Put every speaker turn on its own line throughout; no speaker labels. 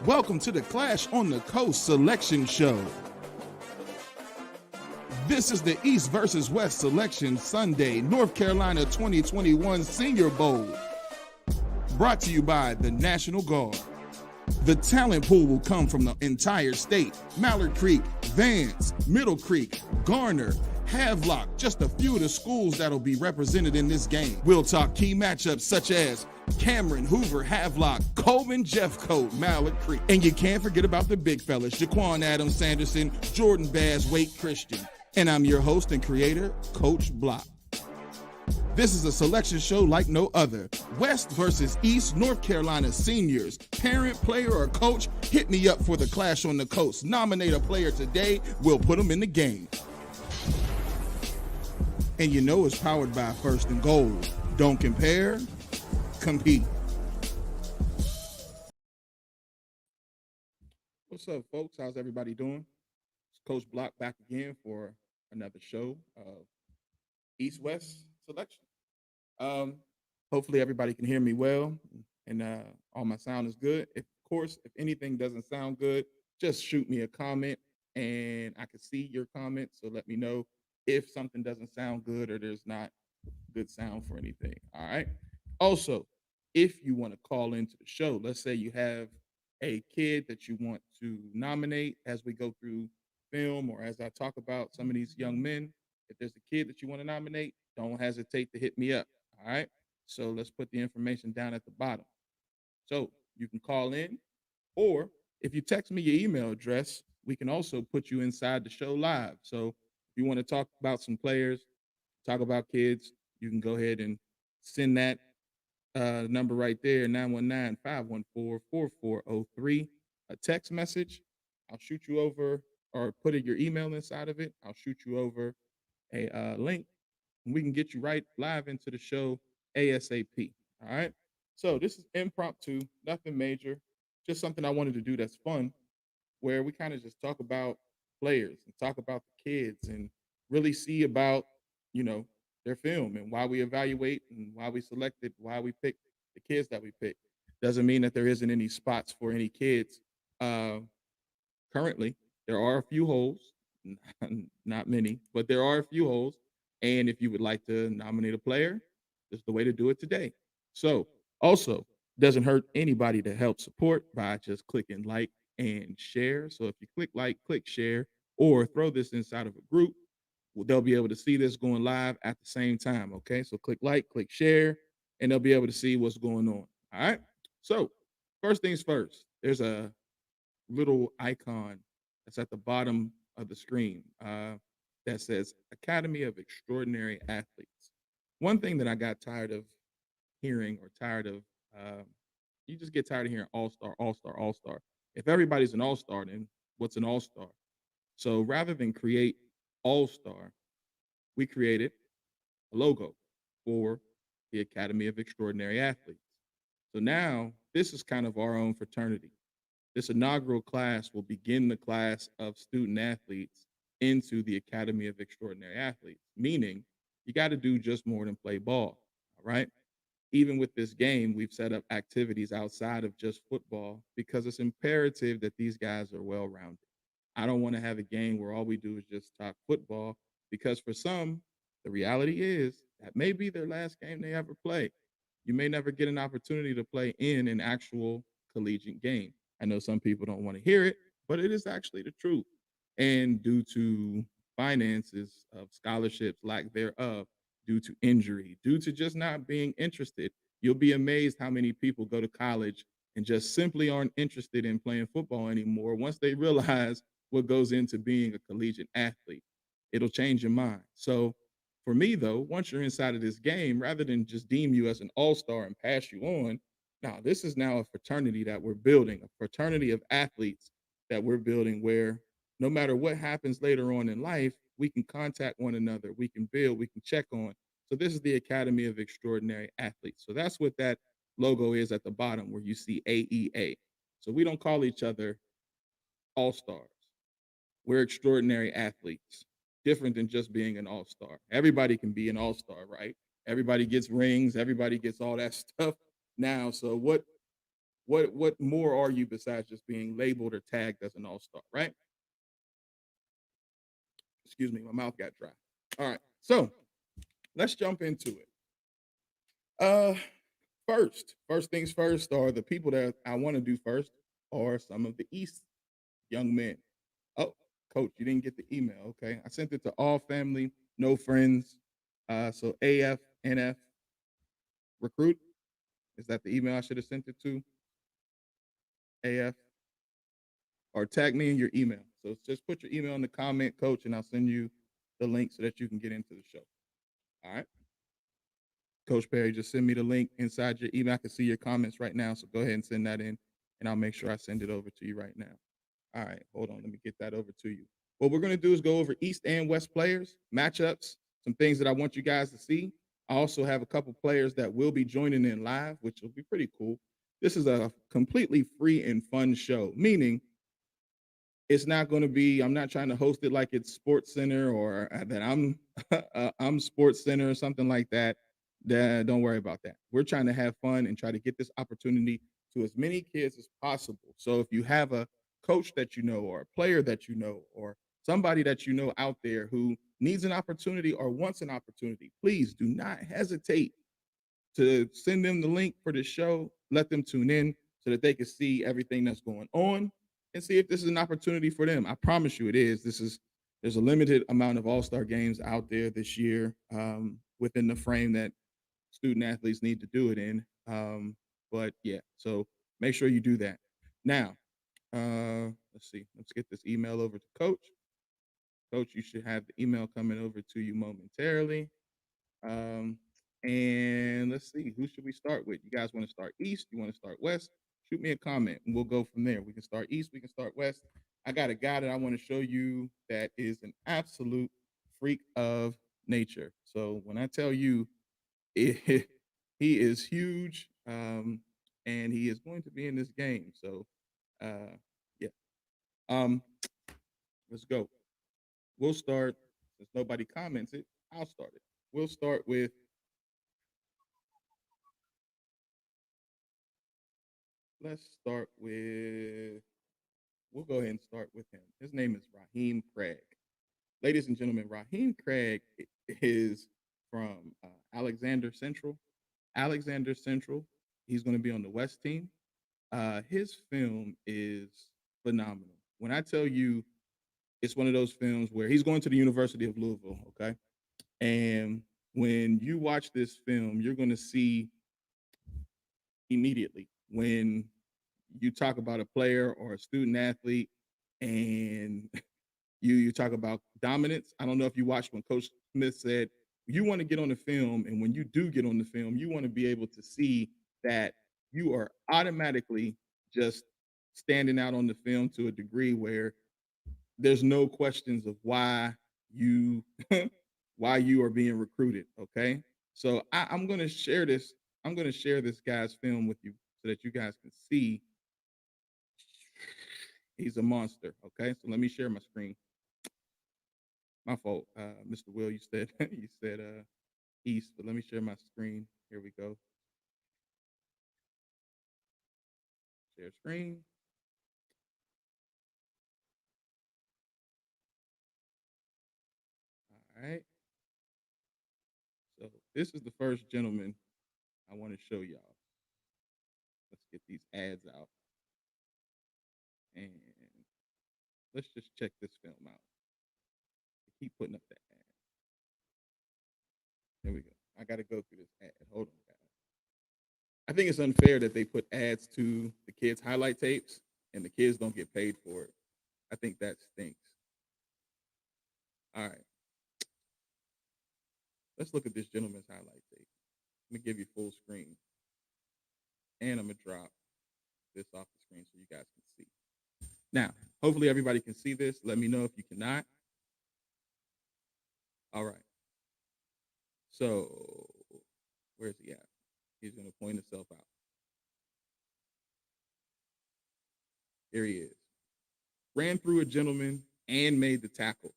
Welcome to the Clash on the Coast selection show. This is the East versus West selection Sunday, North Carolina 2021 Senior Bowl. Brought to you by the National Guard. The talent pool will come from the entire state. Mallard Creek, Vance, Middle Creek, Garner, Havelock, just a few of the schools that'll be represented in this game. We'll talk key matchups such as Cameron, Hoover, Havelock, Coleman, Jeffcoat, Mallard Creek. And you can't forget about the big fellas, Jaquan Adams Sanderson, Jordan Bass, Wake Christian. And I'm your host and creator, Coach Block. This is a selection show like no other. West versus East, North Carolina seniors. Parent, player, or coach, hit me up for the Clash on the Coast. Nominate a player today, we'll put them in the game. And you know it's powered by First and Gold. Don't compare, compete. What's up, folks? How's everybody doing? It's Coach Block back again for another show of East-West selection. Hopefully everybody can hear me well and all my sound is good. Of course, if anything doesn't sound good, just shoot me a comment and I can see your comment. So let me know if something doesn't sound good or there's not good sound for anything. All right. Also, if you want to call into the show, let's say you have a kid that you want to nominate as we go through film or as I talk about some of these young men. If there's a kid that you want to nominate, don't hesitate to hit me up. All right. So let's put the information down at the bottom. So you can call in, or if you text me your email address, we can also put you inside the show live. So if you want to talk about some players, talk about kids, you can go ahead and send that number right there, 919-514-4403, a text message. I'll shoot you over or put your email inside of it. I'll shoot you over a link and we can get you right live into the show ASAP. All right. So this is impromptu, nothing major, just something I wanted to do that's fun, where we kind of just talk about players and talk about the kids and really see about, their film and why we evaluate and why we selected, why we picked the kids that we picked. Doesn't mean that there isn't any spots for any kids. Currently, there are a few holes, not many, but there are a few holes. And if you would like to nominate a player, this is the way to do it today. So also, doesn't hurt anybody to help support by just clicking like and share. So if you click like, click share, or throw this inside of a group, they'll be able to see this going live at the same time. Okay. So click like, click share, and they'll be able to see what's going on. All right. So first things first, there's a little icon that's at the bottom of the screen that says Academy of Extraordinary Athletes. One thing that I got tired of hearing or tired of, you just get tired of hearing all-star, all-star, all-star. If everybody's an all-star, then what's an all-star? So rather than create all-star, we created a logo for the Academy of Extraordinary Athletes. So now this is kind of our own fraternity. This inaugural class will begin the class of student athletes into the Academy of Extraordinary Athletes, meaning you got to do just more than play ball, all right? Even with this game, we've set up activities outside of just football because it's imperative that these guys are well-rounded. I don't want to have a game where all we do is just talk football because for some, the reality is that may be their last game they ever play. You may never get an opportunity to play in an actual collegiate game. I know some people don't want to hear it, but it is actually the truth. And due to finances of scholarships, lack thereof, due to injury, due to just not being interested, you'll be amazed how many people go to college and just simply aren't interested in playing football anymore once they realize what goes into being a collegiate athlete. It'll change your mind. So for me, though, once you're inside of this game, rather than just deem you as an all-star and pass you on, now this is now a fraternity that we're building, a fraternity of athletes that we're building where no matter what happens later on in life, we can contact one another, we can build, we can check on. So this is the Academy of Extraordinary Athletes. So that's what that logo is at the bottom where you see AEA. So we don't call each other all-stars. We're extraordinary athletes, different than just being an all-star. Everybody can be an all-star, right? Everybody gets rings, everybody gets all that stuff now. So what what more are you besides just being labeled or tagged as an all-star, right? Excuse me, my mouth got dry. All right, so let's jump into it. Uh, first things first are the people that I want to do first are some of the East young men. Oh, coach, you didn't get the email. Okay, I sent it to all family, no friends. So AF, NF, recruit. Is that the email I should have sent it to? AF, or tag me in your email. So just put your email in the comment, coach, and I'll send you the link so that you can get into the show. All right. Coach Perry, just send me the link inside your email. I can see your comments right now, so go ahead and send that in, and I'll make sure I send it over to you right now. All right, hold on. Let me get that over to you. What we're going to do is go over East and West players, matchups, some things that I want you guys to see. I also have a couple players that will be joining in live, which will be pretty cool. This is a completely free and fun show, meaning it's not going to be, I'm not trying to host it like it's Sports Center or that I'm Sports Center or something like that. Don't worry about that. We're trying to have fun and try to get this opportunity to as many kids as possible. So if you have a coach that you know or a player that you know or somebody that you know out there who needs an opportunity or wants an opportunity, please do not hesitate to send them the link for the show, let them tune in so that they can see everything that's going on and see if this is an opportunity for them. I promise you it is. There's a limited amount of all-star games out there this year within the frame that student athletes need to do it in. But yeah, so make sure you do that. Now, let's see. Let's get this email over to Coach. Coach, you should have the email coming over to you momentarily. Um, and let's see, who should we start with? You guys want to start East? You want to start West? Shoot me a comment and we'll go from there. We can start East, we can start West. I got a guy that I want to show you that is an absolute freak of nature. So when I tell you it, he is huge, and he is going to be in this game. So yeah. Um, let's go. We'll start, since nobody comments it, I'll start it. We'll start with let's start with, we'll go ahead and start with him. His name is Raheem Craig. Ladies and gentlemen, Raheem Craig is from Alexander Central. Alexander Central. He's going to be on the West team. His film is phenomenal. When I tell you, it's one of those films where he's going to the University of Louisville, okay? And when you watch this film, you're going to see immediately when you talk about a player or a student athlete and you talk about dominance. I don't know if you watched when Coach Smith said you want to get on the film, and when you do get on the film, you want to be able to see that you are automatically just standing out on the film to a degree where there's no questions of why you why you are being recruited. Okay, so I'm going to share this. I'm going to share this guy's film with you so that you guys can see he's a monster. Okay, so let me share my screen. My fault, Mr. Will. You said you said East, but let me share my screen. Here we go. Share screen. All right. So this is the first gentleman I want to show y'all. Let's get these ads out. And let's just check this film out. Keep putting up that ad. There we go. I got to go through this ad. Hold on, guys. I think it's unfair that they put ads to the kids' highlight tapes and the kids don't get paid for it. I think that stinks. All right. Let's look at this gentleman's highlight tape. Let me give you full screen. And I'm going to drop this off the screen so you guys can see. Now, hopefully everybody can see this. Let me know if you cannot. All right. So, where's he at? He's going to point himself out. Here he is. Ran through a gentleman and made the tackle.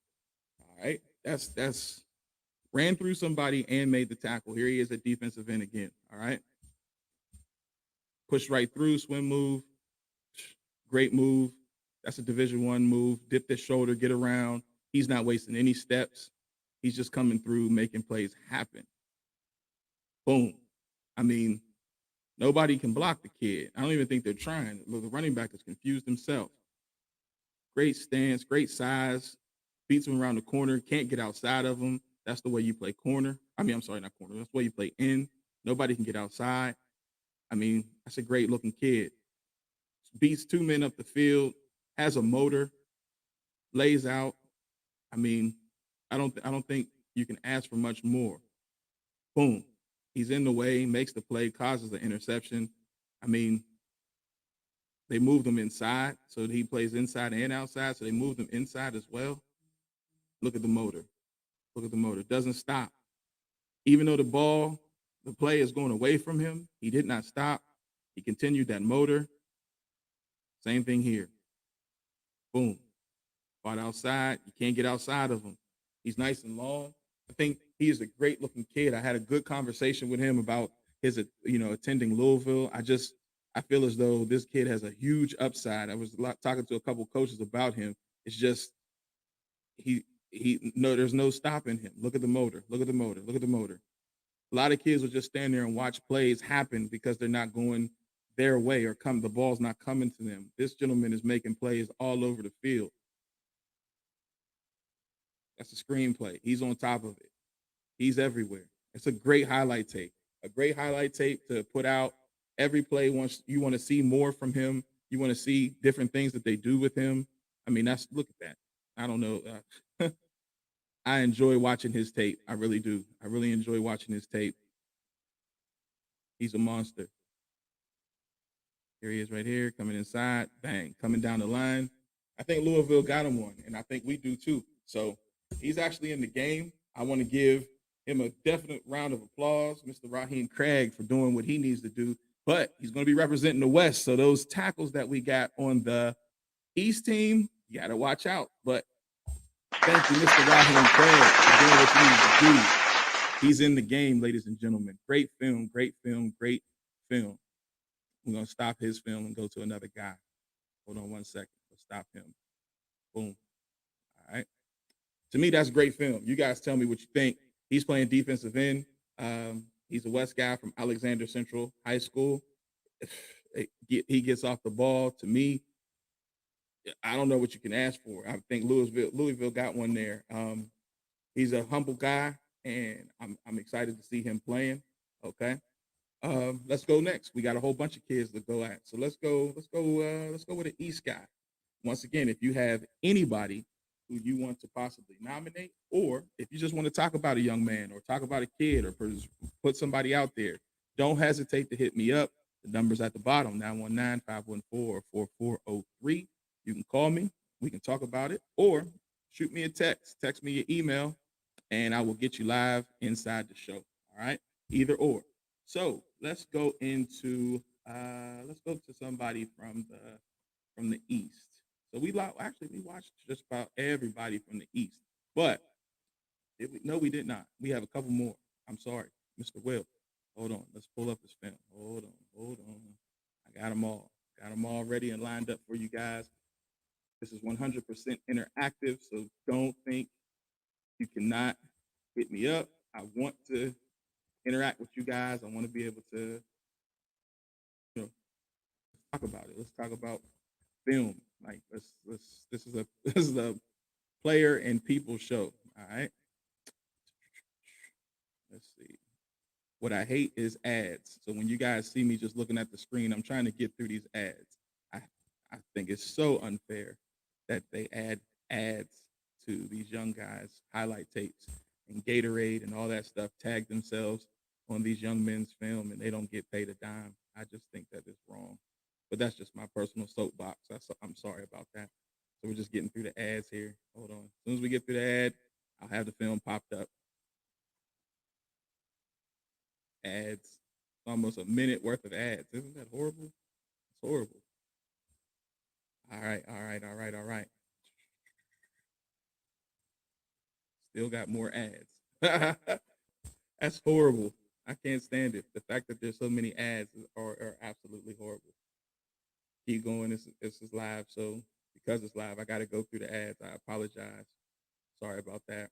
All right. That's ran through somebody and made the tackle. Here he is at defensive end again. All right. Push right through, swim move, great move. That's a Division I move. Dip the shoulder, get around. He's not wasting any steps. He's just coming through, making plays happen. Boom. I mean, nobody can block the kid. I don't even think they're trying. The running back is confused himself. Great stance, great size. Beats him around the corner. Can't get outside of him. That's the way you play corner. I mean, I'm sorry, not corner. That's the way you play in. Nobody can get outside. I mean, that's a great looking kid. Beats two men up the field. Has a motor. Lays out. I mean, I don't think you can ask for much more. Boom. He's in the way, makes the play, causes the interception. I mean, they moved him inside, so he plays inside and outside. So they moved him inside as well. Look at the motor. Look at the motor. Doesn't stop. Even though the play is going away from him, he did not stop. He continued that motor. Same thing here. Boom. Fought outside. You can't get outside of him. He's nice and long. I think he is a great looking kid. I had a good conversation with him about his, attending Louisville. I feel as though this kid has a huge upside. I was talking to a couple coaches about him. It's just there's no stopping him. Look at the motor. Look at the motor. Look at the motor. A lot of kids will just stand there and watch plays happen because they're not going their way or the ball's not coming to them. This gentleman is making plays all over the field. That's a screenplay. He's on top of it. He's everywhere. It's a great highlight tape. A great highlight tape to put out every play. Once you want to see more from him, you want to see different things that they do with him. I mean, look at that. I don't know. I enjoy watching his tape. I really do. I really enjoy watching his tape. He's a monster. Here he is right here, coming inside. Bang, coming down the line. I think Louisville got him one, and I think we do too. So he's actually in the game. I want to give him a definite round of applause, Mr. Raheem Craig, for doing what he needs to do. But he's going to be representing the West. So those tackles that we got on the East team, you got to watch out. But thank you, Mr. Raheem Craig, for doing what you need to do. He's in the game, ladies and gentlemen. Great film, great film, great film. We're going to stop his film and go to another guy. Hold on 1 second. Let's stop him. Boom. All right. To me, that's great film. You guys tell me what you think. He's playing defensive end. He's a West guy from Alexander Central High School. He gets off the ball. To me, I don't know what you can ask for. I think Louisville got one there. He's a humble guy, and I'm excited to see him playing. Okay. Let's go next. We got a whole bunch of kids to go at. So let's go with the East guy. Once again, if you have anybody who you want to possibly nominate, or if you just want to talk about a young man or talk about a kid or put somebody out there, don't hesitate to hit me up. The number's at the bottom, 919-514-4403. You can call me. We can talk about it, or shoot me a text. Text me your email, and I will get you live inside the show. All right? Either or. So let's go to somebody from the East. So we watched just about everybody from the East, but we did not. We have a couple more. I'm sorry, Mr. Will. Hold on. Let's pull up his film. Hold on. I got them all. Got them all ready and lined up for you guys. This is 100% interactive, so don't think you cannot hit me up. I want to interact with you guys. I want to be able to, talk about it. Let's talk about film. Like this is a player and people show. All right. Let's see. What I hate is ads. So when you guys see me just looking at the screen, I'm trying to get through these ads. I think it's so unfair that they add ads to these young guys' highlight tapes and Gatorade and all that stuff, tag themselves on these young men's film, and they don't get paid a dime. I just think that is wrong. But that's just my personal soapbox. I'm sorry about that. So we're just getting through the ads here. Hold on. As soon as we get through the ad, I'll have the film popped up. Ads. Almost a minute worth of ads. Isn't that horrible? It's horrible. All right. Still got more ads. That's horrible. I can't stand it. The fact that there's so many ads are absolutely horrible. Keep going. This is live, so because it's live, I got to go through the ads. I apologize. Sorry about that.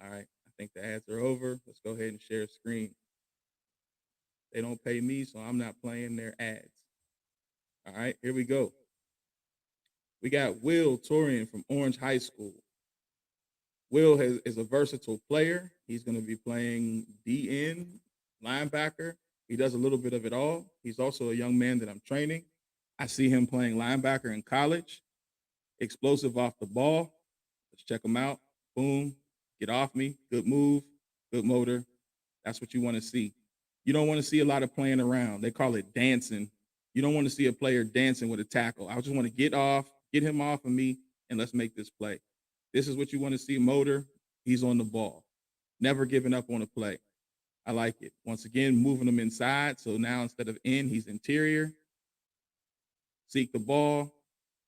All right, I think the ads are over. Let's go ahead and share screen. They don't pay me, so I'm not playing their ads. All right, here we go. We got Will Torian from Orange High School. Will is a versatile player. He's going to be playing DN, linebacker. He does a little bit of it all. He's also a young man that I'm training. I see him playing linebacker in college. Explosive off the ball. Let's check him out. Boom. Get off me. Good move. Good motor. That's what you want to see. You don't want to see a lot of playing around. They call it dancing. You don't want to see a player dancing with a tackle. I just want to get him off of me, and let's make this play. This is what you want to see. Motor. He's on the ball. Never giving up on a play. I like it. Once again, moving him inside. So now instead of in, he's interior. Seek the ball.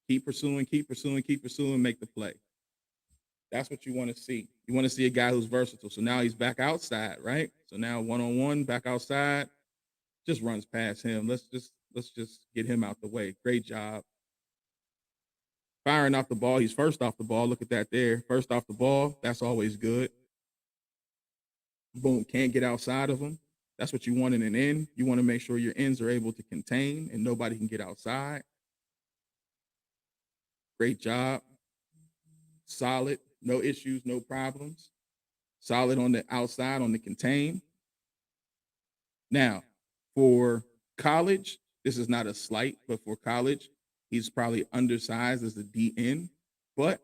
Keep pursuing, make the play. That's what you want to see. You want to see a guy who's versatile. So now he's back outside, right? So now one-on-one, back outside, just runs past him. Let's just get him out the way. Great job. Firing off the ball. He's first off the ball. Look at that there. First off the ball. That's always good. Boom. Can't get outside of him. That's what you want in an end. You want to make sure your ends are able to contain and nobody can get outside. Great job. Solid. No issues, no problems. Solid on the outside, on the contain. Now, for college, this is not a slight, but for college, he's probably undersized as a DN. But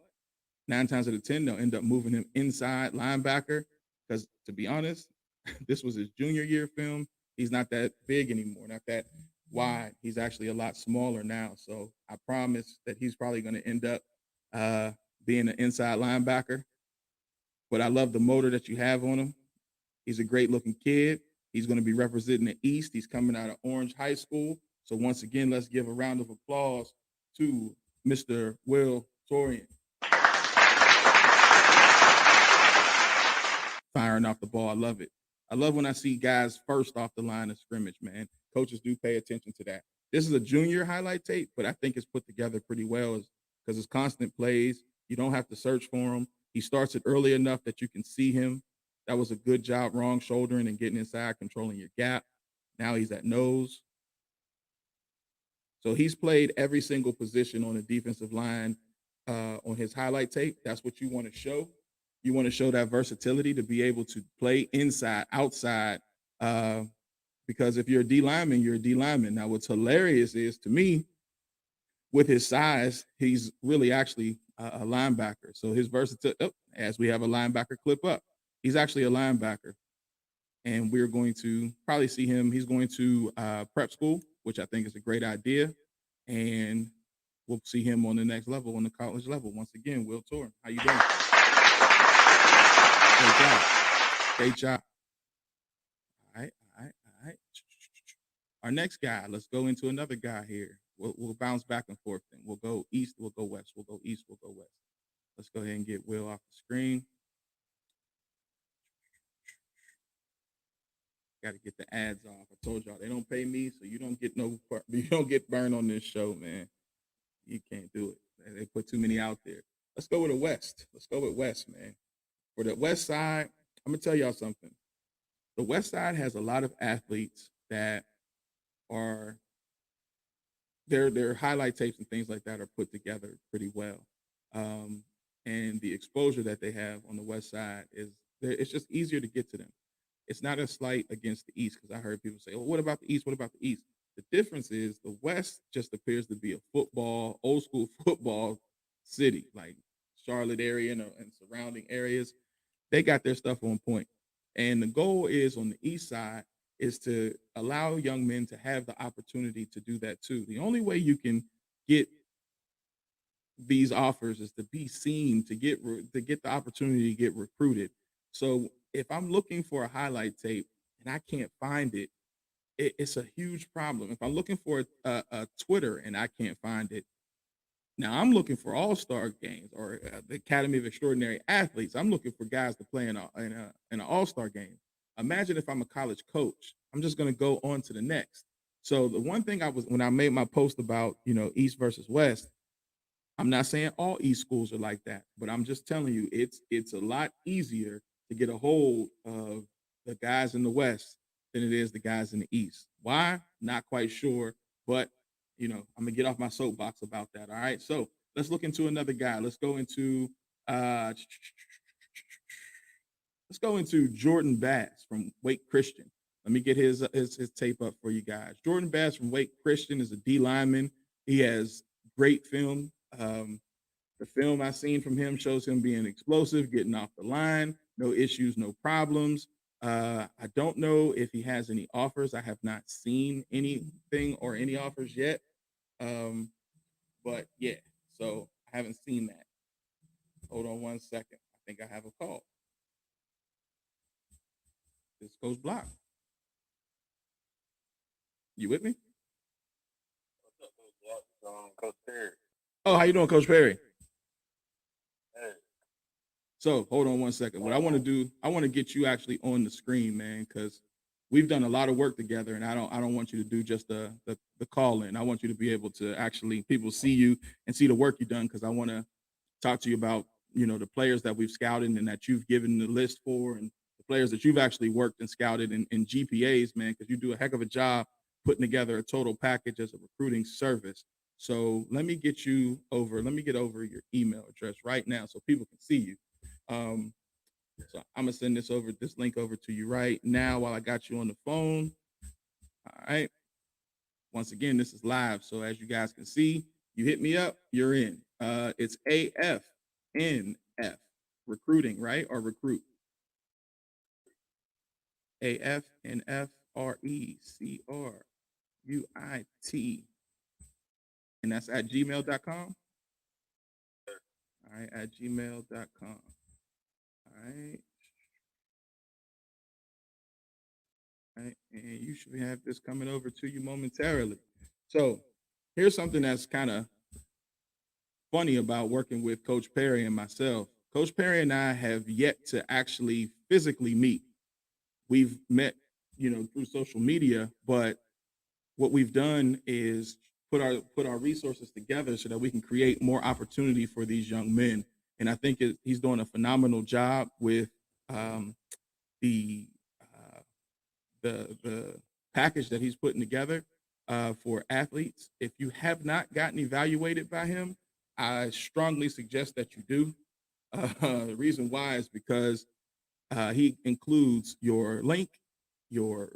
9 times out of 10, they'll end up moving him inside linebacker because, to be honest, this was his junior year film. He's not that big anymore, not that wide. He's actually a lot smaller now. So I promise that he's probably going to end up being an inside linebacker. But I love the motor that you have on him. He's a great looking kid. He's going to be representing the East. He's coming out of Orange High School. So once again, let's give a round of applause to Mr. Will Torian. Firing off the ball. I love it. I love when I see guys first off the line of scrimmage, man. Coaches do pay attention to that. This is a junior highlight tape, but I think it's put together pretty well because it's constant plays. You don't have to search for him. He starts it early enough that you can see him. That was a good job, wrong shouldering and getting inside, controlling your gap. Now he's at nose. So he's played every single position on the defensive line on his highlight tape. That's what you want to show. You want to show that versatility to be able to play inside, outside, because if you're a D lineman, you're a D lineman. Now, what's hilarious is, to me, with his size, he's really actually a linebacker. So his versatility, as we have a linebacker clip up, he's actually a linebacker. And we're going to probably see him. He's going to prep school, which I think is a great idea. And we'll see him on the next level, on the college level. Once again, Will Torian, how you doing? Great job. Great job. All right. Our next guy, let's go into another guy here. We'll bounce back and forth then. We'll go east, we'll go west. We'll go east, we'll go west. Let's go ahead and get Will off the screen. Got to get the ads off. I told y'all they don't pay me, so you don't get burned on this show, man. You can't do it. They put too many out there. Let's go with the West. Let's go with West, man. For the West Side, I'm gonna tell y'all something. The West Side has a lot of athletes that are their highlight tapes and things like that are put together pretty well. And the exposure that they have on the West Side it's just easier to get to them. It's not a slight against the East, because I heard people say, well, what about the East? What about the East? The difference is the West just appears to be a old school football city, like Charlotte area and surrounding areas. They got their stuff on point. And the goal is on the East Side is to allow young men to have the opportunity to do that too. The only way you can get these offers is to be seen, to get the opportunity to get recruited. So if I'm looking for a highlight tape and I can't find it, it's a huge problem. If I'm looking for a Twitter and I can't find it, now I'm looking for all-star games or the Academy of Extraordinary Athletes. I'm looking for guys to play in an all-star game. Imagine if I'm a college coach. I'm just going to go on to the next. So the one thing when I made my post about, East versus West, I'm not saying all East schools are like that, but I'm just telling you it's a lot easier to get a hold of the guys in the West than it is the guys in the East. Why? Not quite sure, but I'm gonna get off my soapbox about that. All right. So let's look into another guy. Uh let's go into Jordan Bass from Wake Christian. Let me get his tape up for you guys. Jordan Bass from Wake Christian is a D lineman. He has great film. The film I've seen from him shows him being explosive, getting off the line, no issues, no problems. I don't know if he has any offers. I have not seen anything or any offers yet. But yeah, so I haven't seen that. Hold on one second. I think I have a call. This goes block. You with me?
What's up, Coach Perry?
Oh, how you doing, Coach Perry?
Hey.
So hold on one second. What I want to do, I want to get you actually on the screen, man, because we've done a lot of work together, and I don't want you to do just the call in. I want you to be able to actually people see you and see the work you've done, because I want to talk to you about the players that we've scouted and that you've given the list for, and the players that you've actually worked and scouted in GPAs, man, because you do a heck of a job putting together a total package as a recruiting service. So let me get over your email address right now so people can see you. So I'm gonna send this link over to you right now while I got you on the phone. All right. Once again, this is live, so as you guys can see, you hit me up, you're in. It's AFNF recruiting, right? Or recruit. AFNF RECRUIT, and that's at gmail.com. All right, at gmail.com. All right. All right, and you should have this coming over to you momentarily. So here's something that's kind of funny about working with Coach Perry and myself. Coach Perry and I have yet to actually physically meet. We've met, through social media, but what we've done is put our resources together so that we can create more opportunity for these young men. And I think he's doing a phenomenal job with the package that he's putting together for athletes. If you have not gotten evaluated by him, I strongly suggest that you do. The reason why is because he includes your link, your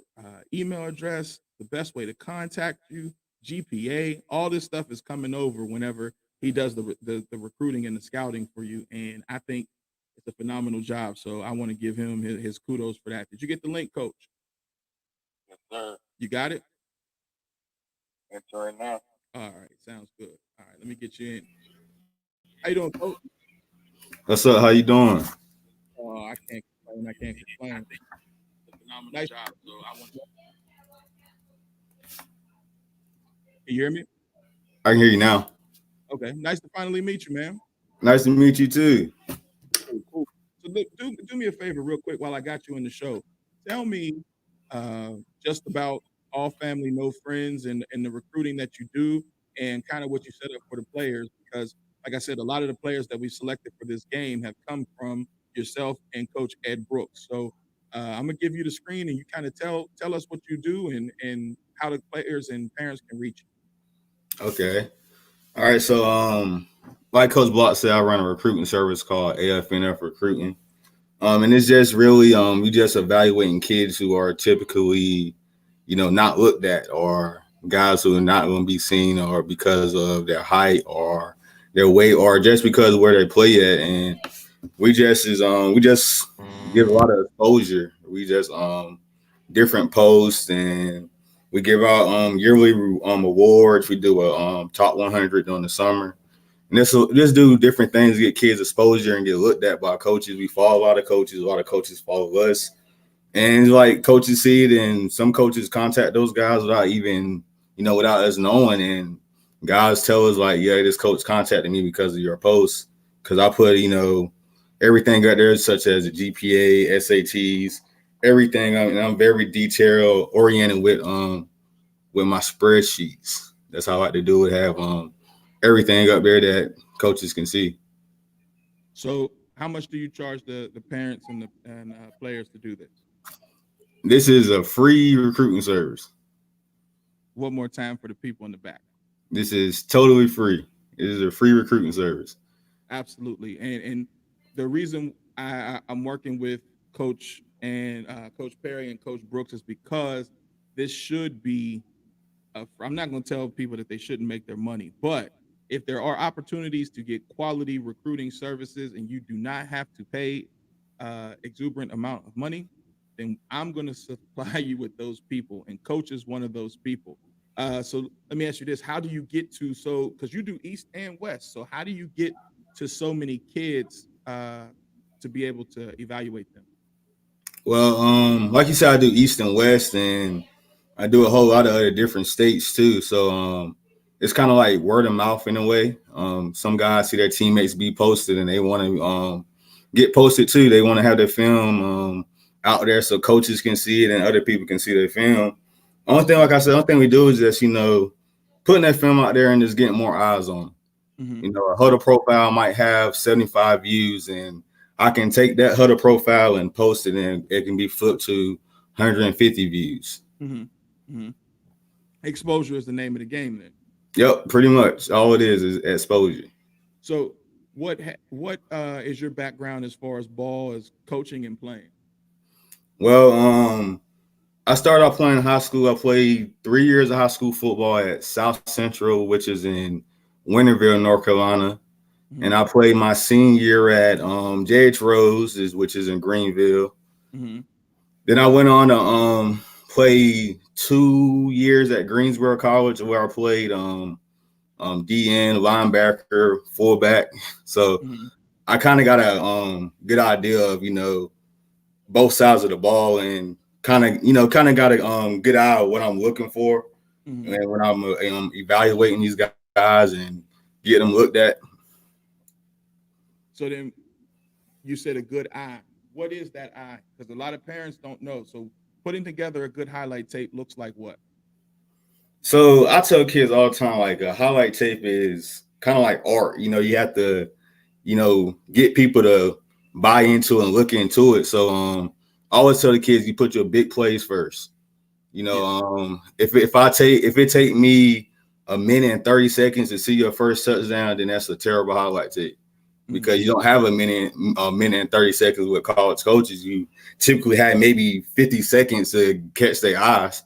email address, the best way to contact you, GPA, all this stuff is coming over whenever he does the recruiting and the scouting for you. And I think it's a phenomenal job. So I want to give him his kudos for that. Did you get the link, Coach?
Yes, sir.
You got it?
It's right now.
All right, sounds good. All right, let me get you in. How you doing, Coach?
What's up? How you doing?
I can't complain. It's a phenomenal job. So I want. Can you hear me?
I can hear you now.
Okay, nice to finally meet you, man.
Nice to meet you too.
Cool. So look, do me a favor real quick while I got you in the show. Tell me just about All Family, No Friends and the recruiting that you do and kind of what you set up for the players, because like I said, a lot of the players that we selected for this game have come from yourself and Coach Ed Brooks. So I'm gonna give you the screen and you kind of tell us what you do and how the players and parents can reach you.
Okay. All right. So like Coach Block said, I run a recruiting service called AFNF Recruiting. And it's just really we just evaluating kids who are typically, not looked at, or guys who are not going to be seen, or because of their height or their weight, or just because of where they play at. And we just give a lot of exposure. We just different posts, and we give out yearly awards. We do a top 100 during the summer. And this do different things to get kids exposure and get looked at by coaches. We follow a lot of coaches follow us. And like coaches see it, and some coaches contact those guys without even, without us knowing. And guys tell us like, yeah, this coach contacted me because of your post. Because I put, everything out there such as the GPA, SATs, everything. I'm very detail oriented with my spreadsheets. That's how I like to do it. Have everything up there that coaches can see.
So, how much do you charge the parents and the players to do this?
This is a free recruiting service.
One more time for the people in the back.
This is totally free. It is a free recruiting service.
Absolutely, and the reason I'm working with Coach and Coach Perry and Coach Brooks is because this should be. I'm not going to tell people that they shouldn't make their money, but if there are opportunities to get quality recruiting services and you do not have to pay exuberant amount of money, then I'm going to supply you with those people, and Coach is one of those people. So let me ask you this: how do you get to because you do East and West? So how do you get to so many kids to be able to evaluate them?
Well, like you said, I do East and West, and I do a whole lot of other different states too. So it's kind of like word of mouth in a way. Some guys see their teammates be posted, and they want to get posted too. They want to have their film out there so coaches can see it and other people can see their film. Only thing, like I said, only thing we do is just putting that film out there and just getting more eyes on it.
Mm-hmm.
A Huddle profile might have 75 views, and I can take that Huddle profile and post it, and it can be flipped to 150 views.
Mm-hmm. Mm-hmm. Exposure is the name of the game then.
Yep, pretty much. All it is exposure.
So what is your background as far as ball, as coaching and playing?
Well, I started off playing in high school. I played 3 years of high school football at South Central, which is in Winterville, North Carolina.
Mm-hmm.
And I played my senior year at J.H. Rose, which is in Greenville.
Mm-hmm.
Then I went on to play 2 years at Greensboro College, where I played DN, linebacker, fullback. So
Mm-hmm.
I kind of got a good idea of both sides of the ball, and kind of got a good eye of what I'm looking for,
Mm-hmm.
and when I'm evaluating these guys and get them looked at.
So then you said a good eye. What is that eye? Because a lot of parents don't know. So putting together a good highlight tape looks like what?
So I tell kids all the time, like, a highlight tape is kind of like art. You have to, get people to buy into and look into it. So I always tell the kids, you put your big plays first. If it take me a minute and 30 seconds to see your first touchdown, then that's a terrible highlight tape, because
Mm-hmm.
you don't have a minute and 30 seconds with college coaches. You typically have maybe 50 seconds to catch their eyes.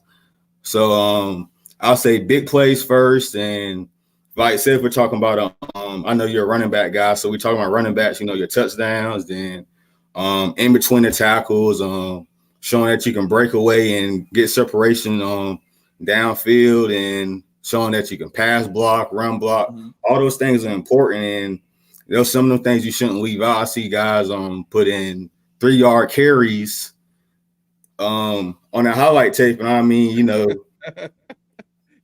So I'll say big plays first, and like I said, if we're talking about I know you're a running back guy, so we're talking about running backs. Your touchdowns, then in between the tackles, showing that you can break away and get separation downfield, and showing that you can pass block, run block.
Mm-hmm.
All those things are important, and there's some of the things you shouldn't leave out. I see guys put in 3-yard carries on a highlight tape, and I mean,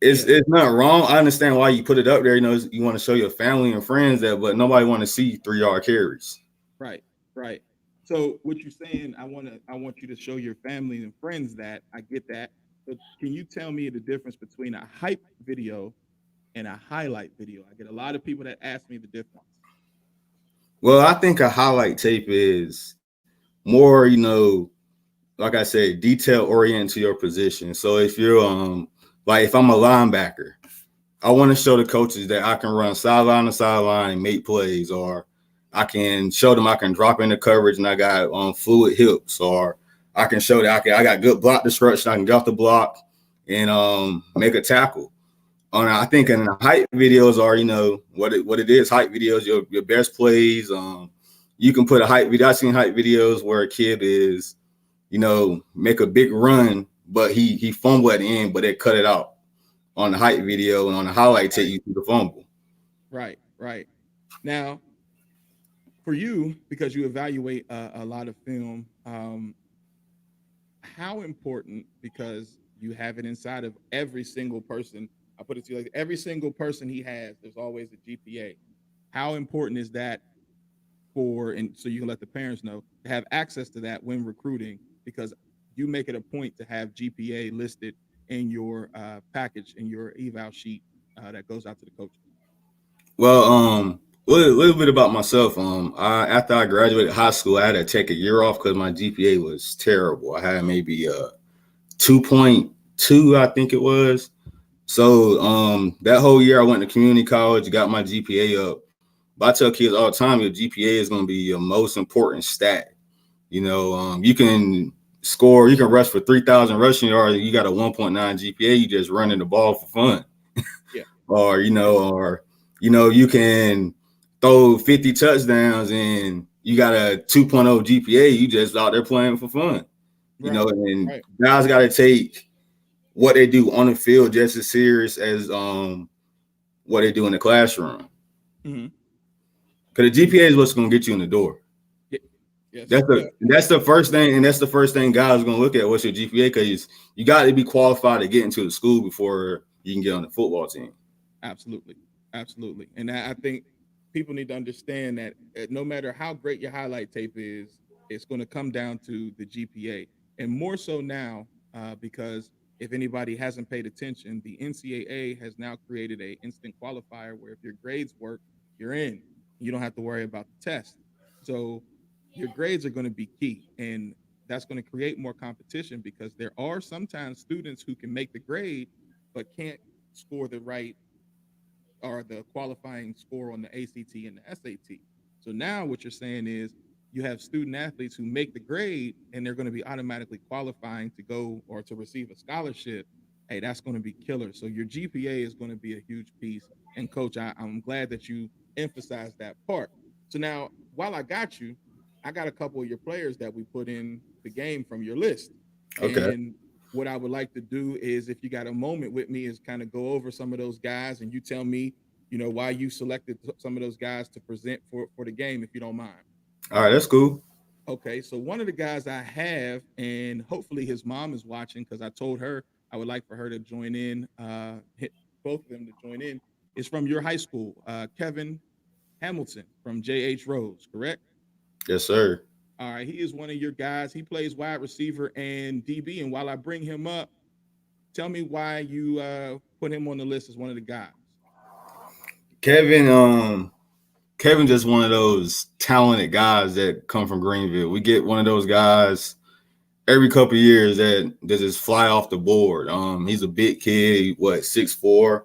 it's not wrong. I understand why you put it up there. You want to show your family and friends that, but nobody want to see 3-yard carries.
Right, right. So what you're saying, I want you to show your family and friends that. I get that. But can you tell me the difference between a hype video and a highlight video? I get a lot of people that ask me the difference.
Well, I think a highlight tape is more, like I said, detail oriented to your position. So if you're like, if I'm a linebacker, I want to show the coaches that I can run sideline to sideline and make plays, or I can show them I can drop into coverage and I got fluid hips, or I can show that I got good block destruction. I can get off the block and make a tackle. I think in the hype videos are, what it is. Hype videos, your best plays. You can put a hype video. I've seen hype videos where a kid is, make a big run, but he fumbled at the end, but they cut it out on the hype video, and on the highlight tape you see the fumble.
Right, right. Now, for you, because you evaluate a lot of film, how important, because you have it inside of every single person, I put it to you like every single person he has, there's always a GPA. How important is that and so you can let the parents know to have access to that when recruiting? Because you make it a point to have GPA listed in your package in your eval sheet that goes out to the coaches.
Well, little bit about myself. After I graduated high school, I had to take a year off because my GPA was terrible. I had maybe 2.2, I think it was. So that whole year I went to community college, got my GPA up. But I tell kids all the time, your GPA is going to be your most important stat. You can score, you can rush for 3,000 rushing yards, you got a 1.9 GPA, you just running the ball for fun.
Yeah.
or you can throw 50 touchdowns and you got a 2.0 GPA, you just out there playing for fun. And guys got to take what they do on the field just as serious as what they do in the classroom.
Mm-hmm.
Because the GPA is what's going to get you in the door.
Yes.
That's the first thing, and that's the first thing guys are going to look at. What's your GPA? Because you got to be qualified to get into the school before you can get on the football team.
Absolutely. And I think people need to understand that no matter how great your highlight tape is, it's going to come down to the GPA, and more so now because if anybody hasn't paid attention, the NCAA has now created a instant qualifier where if your grades work, you're in. You don't have to worry about the test. So your grades are going to be key, and that's going to create more competition because there are sometimes students who can make the grade but can't score the right or the qualifying score on the ACT and the SAT. So now what you're saying is you have student athletes who make the grade and they're going to be automatically qualifying to go or to receive a scholarship. Hey, that's going to be killer. So your GPA is going to be a huge piece. And coach, I'm glad that you emphasized that part. So now, while I got you, I got a couple of your players that we put in the game from your list.
Okay.
And what I would like to do is, if you got a moment with me, is kind of go over some of those guys and you tell me, why you selected some of those guys to present for the game, if you don't mind.
All right, that's cool.
Okay, so one of the guys I have, and hopefully his mom is watching because I told her I would like for her to join in, hit both of them to join in, is from your high school, Kevin Hamilton from J.H. Rose, correct?
Yes, sir.
All right, he is one of your guys. He plays wide receiver and DB. And while I bring him up, tell me why you put him on the list as one of the guys.
Kevin just one of those talented guys that come from Greenville. We get one of those guys every couple of years that just fly off the board. He's a big kid, 6'4",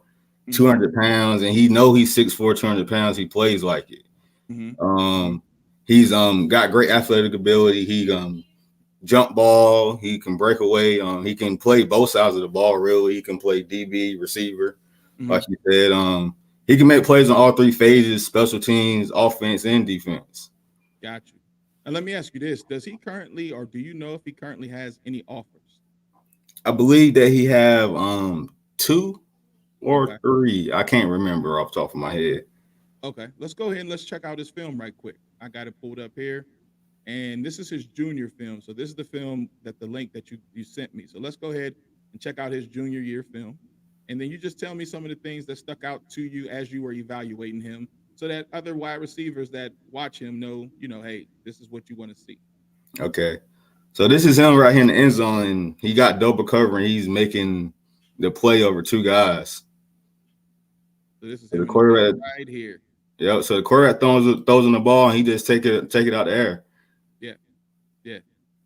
200 pounds, and he's 6'4", 200 pounds. He plays like it.
Mm-hmm.
He's got great athletic ability. He jump ball. He can break away. He can play both sides of the ball. Really, he can play DB, receiver, like you said. He can make plays on all three phases: special teams, offense, and defense.
Got you. And let me ask you this: does he currently, or do you know if he currently has any offers?
I believe that he have 2 or
Okay.
3. I can't remember off the top of my head.
Okay, let's go ahead and let's check out his film right quick. I got it pulled up here, and this is his junior film. So this is the film that the link that you sent me. So let's go ahead and check out his junior year film, and then you just tell me some of the things that stuck out to you as you were evaluating him, so that other wide receivers that watch him know, hey, this is what you want to see.
Okay, so this is him right here in the end zone, and he got double cover, and he's making the play over 2 guys.
So this is him
the quarterback
right here.
Yeah, so the quarterback throws in the ball, and he just take it out the air.
Yeah,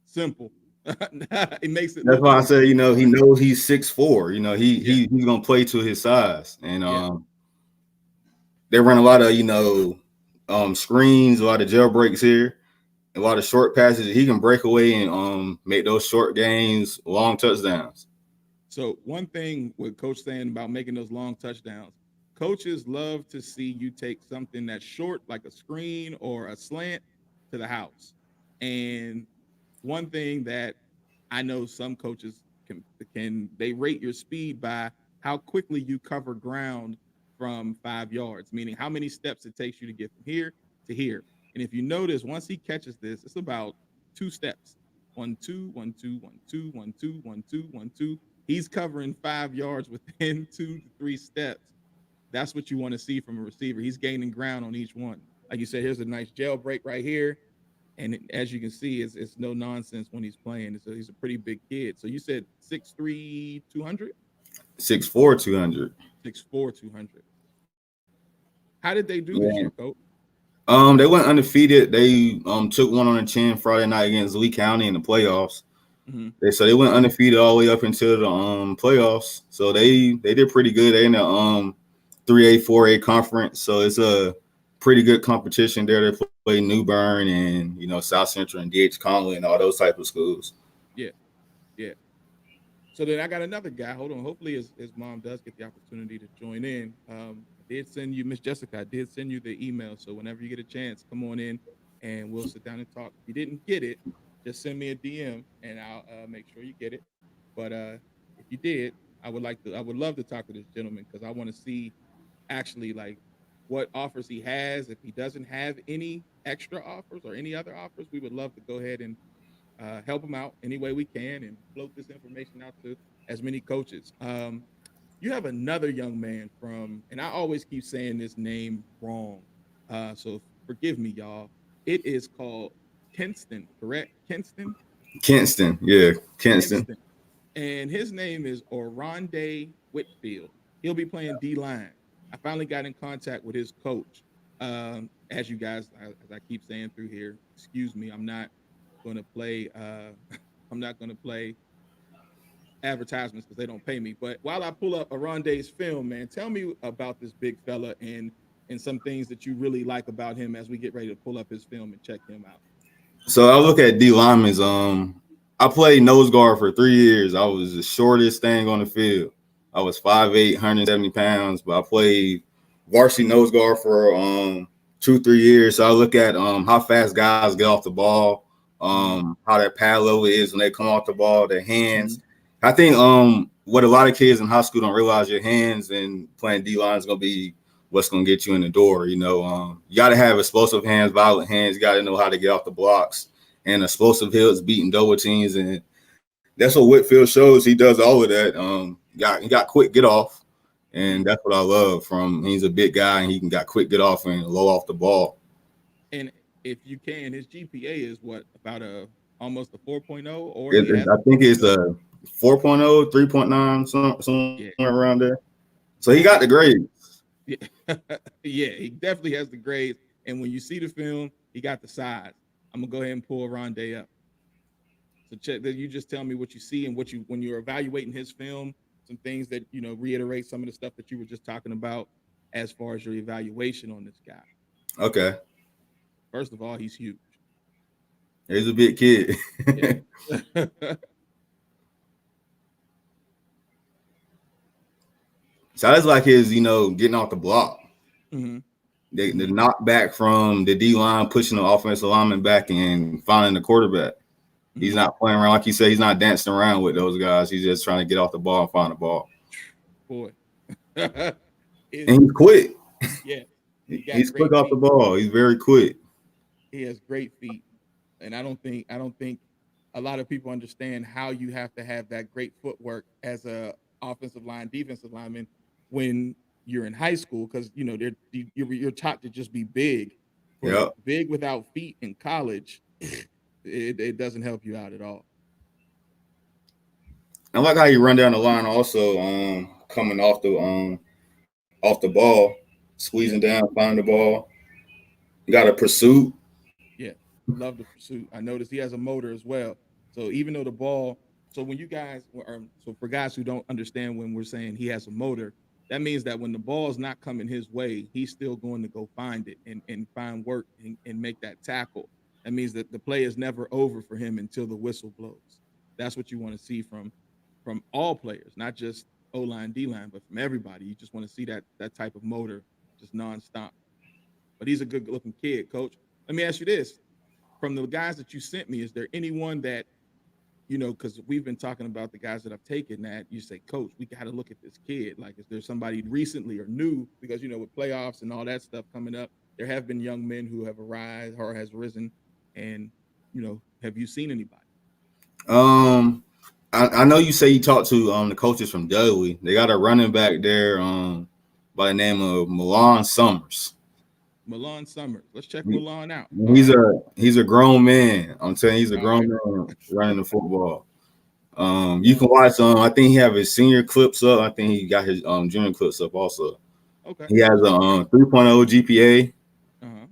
simple. It makes it.
That's why I say, he knows he's 6'4". He's gonna play to his size, and they run a lot of screens, a lot of jailbreaks here, a lot of short passes. He can break away and make those short gains, long touchdowns.
So one thing with Coach saying about making those long touchdowns, coaches love to see you take something that's short, like a screen or a slant, to the house. And one thing that I know some coaches can they rate your speed by how quickly you cover ground from 5 yards, meaning how many steps it takes you to get from here to here. And if you notice, once he catches this, it's about 2 steps. 1, 2, 1, 2, 1, 2, 1, 2, 1, 2, 1, 2. He's covering 5 yards within 2 to 3 steps. That's what you want to see from a receiver. He's gaining ground on each one. Like you said, here's a nice jailbreak right here. And as you can see, it's no nonsense when he's playing. So he's a pretty big kid. So you said 6'3", 200?
6'4", 200.
6'4", 200. How did they do this
Yeah.
year, Coach?
They went undefeated. They took one on the chin Friday night against Lee County in the playoffs.
Mm-hmm.
They went undefeated all the way up until the playoffs. So they did pretty good. They in the 3A, 4A conference. So it's a pretty good competition there. They play New Bern and South Central and DH Conley and all those type of schools.
Yeah, yeah. So then I got another guy. Hold on. Hopefully his mom does get the opportunity to join in. I did send you, Miss Jessica, I did send you the email. So whenever you get a chance, come on in and we'll sit down and talk. If you didn't get it, just send me a DM and I'll make sure you get it. But if you did, I would love to talk to this gentleman because I want to see actually like what offers he has. If he doesn't have any extra offers or any other offers, we would love to go ahead and help him out any way we can and float this information out to as many coaches. You have another young man and I always keep saying this name wrong, so forgive me, y'all. It is called Kinston, correct? Kinston,
Yeah, Kinston.
And his name is Oronde Whitfield. He'll be playing D-line. I finally got in contact with his coach. As you guys, as I keep saying through here, excuse me, I'm not going to play advertisements because they don't pay me. But while I pull up Aronde's film, man, tell me about this big fella and some things that you really like about him as we get ready to pull up his film and check him out.
So I look at D linemen's. I played nose guard for 3 years. I was the shortest thing on the field. I was 5'8", 170 pounds, but I played varsity nose guard for 2-3 years. So I look at how fast guys get off the ball, how their pad level is when they come off the ball, their hands. I think what a lot of kids in high school don't realize, your hands and playing D-line is going to be what's going to get you in the door. You got to have explosive hands, violent hands. You got to know how to get off the blocks and explosive hits, beating double teams. And that's what Whitfield shows. He does all of that. He got quick get off. And that's what I love from him. He's a big guy and he can got quick get off and low off the ball.
And if you can, his GPA is what, about almost a 4.0, or
I think it's a 4.0, 3.9, somewhere around there. So he got the grades.
Yeah. Yeah, he definitely has the grades. And when you see the film, he got the size. I'm gonna go ahead and pull Rondé up. So check that. You just tell me what you see and when you're evaluating his film, some things that reiterate some of the stuff that you were just talking about as far as your evaluation on this guy.
Okay.
First of all, he's huge.
He's a big kid.
Yeah.
So that's like his, getting off the block.
Mm-hmm.
The knockback from the D-line, pushing the offensive lineman back and finding the quarterback. Mm-hmm. He's not playing around. Like you said, he's not dancing around with those guys. He's just trying to get off the ball and find the ball.
Boy.
And he's quick.
Yeah.
He's quick off the ball. He's very quick.
He has great feet. And I don't think a lot of people understand how you have to have that great footwork as a offensive line, defensive lineman when you're in high school, because you're taught to just be big.
Yeah.
Big without feet in college, it doesn't help you out at all.
I like how you run down the line also, coming off the ball, squeezing down, finding the ball. You got a pursuit.
Yeah, love the pursuit. I noticed he has a motor as well. So even though the ball, so for guys who don't understand when we're saying he has a motor, that means that when the ball is not coming his way, he's still going to go find it and find work and make that tackle. That means that the play is never over for him until the whistle blows. That's what you want to see from all players, not just O-line, D-line, but from everybody. You just want to see that type of motor just nonstop. But he's a good-looking kid, Coach. Let me ask you this. From the guys that you sent me, is there anyone that, because we've been talking about the guys that I've taken, that you say, Coach, we got to look at this kid. Like, is there somebody recently or new? Because, with playoffs and all that stuff coming up, there have been young men who have has risen. And, have you seen anybody?
I know you say you talked to the coaches from Dudley. They got a running back there by the name of Milan Summers.
Malon Summers. Let's check
He-
Malon out.
He's a grown man. I'm telling you, he's a
All
grown
right.
man running the football. You can watch. I think he have his senior clips up. I think he got his junior clips up also.
Okay.
He has a 3.0 GPA.
Uh-huh.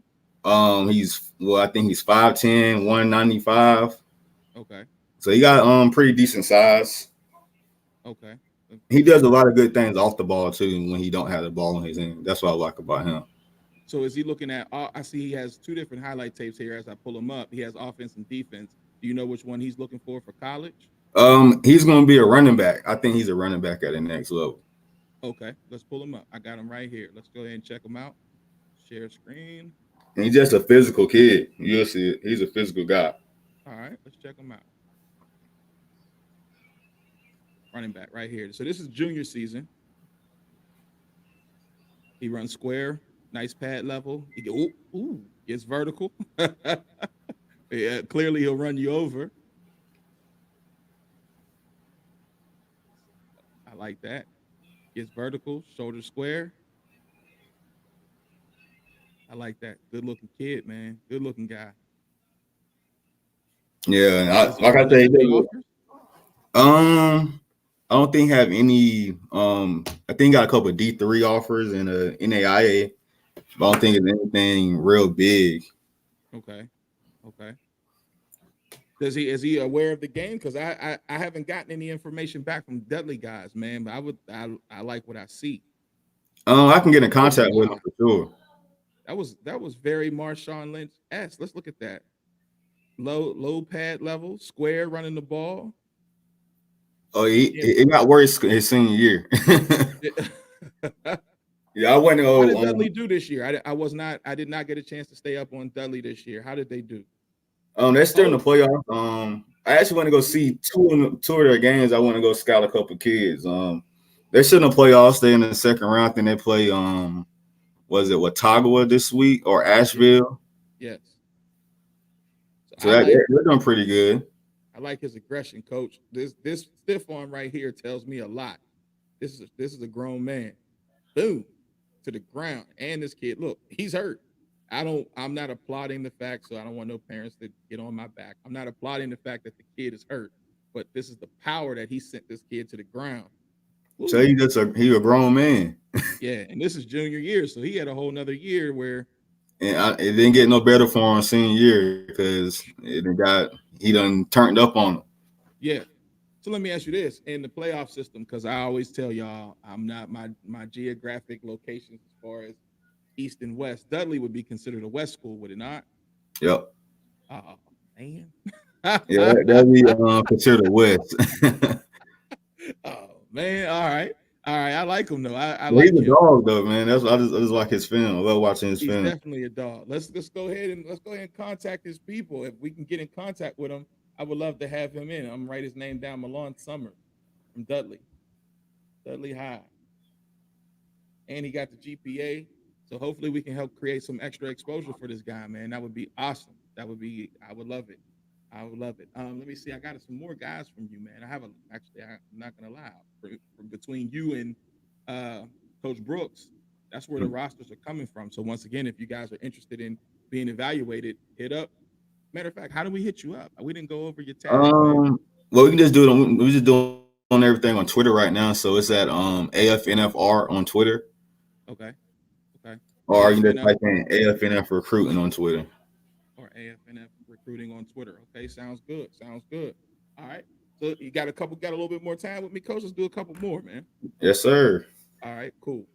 I think he's 5'10", 195.
Okay.
So he got pretty decent size.
Okay.
He does a lot of good things off the ball too when he don't have the ball in his hand. That's what I like about him.
So is he looking at? I see he has two different highlight tapes here. As I pull him up, he has offense and defense. Do you know which one he's looking for college?
He's gonna be a running back. I think he's a running back at the next level.
Okay, let's pull him up. I got him right here. Let's go ahead and check him out. Share screen.
And he's just a physical kid. You'll see it. He's a physical guy.
All right, let's check him out. Running back right here. So this is junior season. He runs square, nice pad level. He gets vertical. Yeah, clearly he'll run you over. I like that. Gets vertical, shoulder square. I like that. Good looking kid, man. Good looking guy.
Yeah, and
Is he
like I
pulling up
said,
any offers?
I don't think have any. I think got a couple of D3 offers and a NAIA, but I don't think it's anything real big.
Okay. Is he aware of the game? Because I haven't gotten any information back from Dudley guys, man. But I like what I see.
I can get in contact with him for sure.
That was very Marshawn Lynch-esque. Let's look at that. Low pad level, square running the ball.
Oh, it got worse his senior year. Yeah, I went to
How did Dudley do this year? I did not get a chance to stay up on Dudley this year. How did they do?
They're still in the playoffs. I actually want to go see two of their games. I want to go scout a couple kids. They're still in the playoffs. They're in the second round. Then they play was it Watauga this week or Asheville?
Yes.
So they're doing pretty good.
I like his aggression, coach. This stiff arm right here tells me a lot. This is a grown man. Boom. To the ground. And this kid, look, he's hurt. I'm not applauding the fact, so I don't want no parents to get on my back. I'm not applauding the fact that the kid is hurt, but this is the power that he sent this kid to the ground.
Ooh. So he's a grown man.
Yeah, and this is junior year, so he had a whole nother year where
and it didn't get no better for him senior year because he done turned up on him.
Yeah. So let me ask you this: in the playoff system, because I always tell y'all I'm not my geographic locations as far as East and West. Dudley would be considered a West school, would it not?
Yep.
Oh man.
Yeah, that'd be considered West.
Oh man. All right. I like him though. I
like he's
him.
a dog though, man. That's I just like his film. I love watching his film.
He's definitely a dog. Let's go ahead and contact his people. If we can get in contact with him, I would love to have him in. I'm gonna write his name down, Malon Summers from Dudley High, and he got the GPA. So hopefully we can help create some extra exposure for this guy, man. That would be awesome. I would love it. Let me see. I got some more guys from you, man. I'm not gonna lie. Between you and Coach Brooks, that's where the rosters are coming from. So once again, if you guys are interested in being evaluated, hit up. Matter of fact, how do we hit you up? We didn't go over your tags.
Well, we can just do it. We just doing everything on Twitter right now. So it's at AFNFR on Twitter.
Okay.
Or you can just type in AFNF Recruiting on Twitter.
Or AFNF Recruiting on Twitter. Okay, sounds good. All right. So you got a little bit more time with me, Coach. Let's do a couple more, man.
Yes, sir.
All right, cool.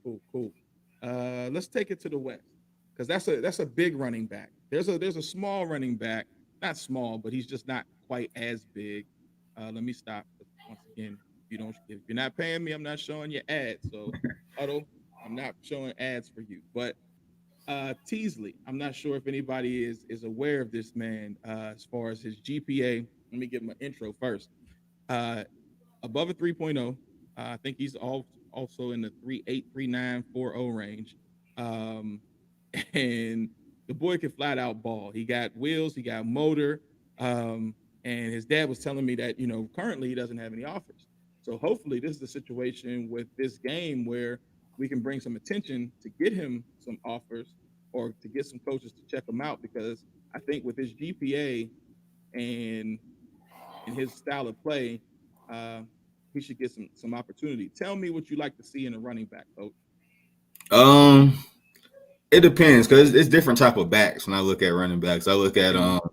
Let's take it to the West, because that's a big running back. There's a small running back, not small, but he's just not quite as big. Let me stop once again. If you're not paying me, I'm not showing you ads. So, Huddle, I'm not showing ads for you. But Teasley, I'm not sure if anybody is aware of this man as far as his GPA. Let me give him an intro first. Above a 3.0. I think he's also in the 3.8, 3.9, 4.0 range. And the boy can flat out ball. He got wheels, he got motor. And his dad was telling me that, currently he doesn't have any offers. So hopefully this is the situation with this game where we can bring some attention to get him some offers or to get some coaches to check him out, because I think with his GPA and his style of play, uh, he should get some opportunity. Tell me what you like to see in a running back, coach.
Um, it depends because it's different type of backs. When I look at running backs, I look at
Mhm.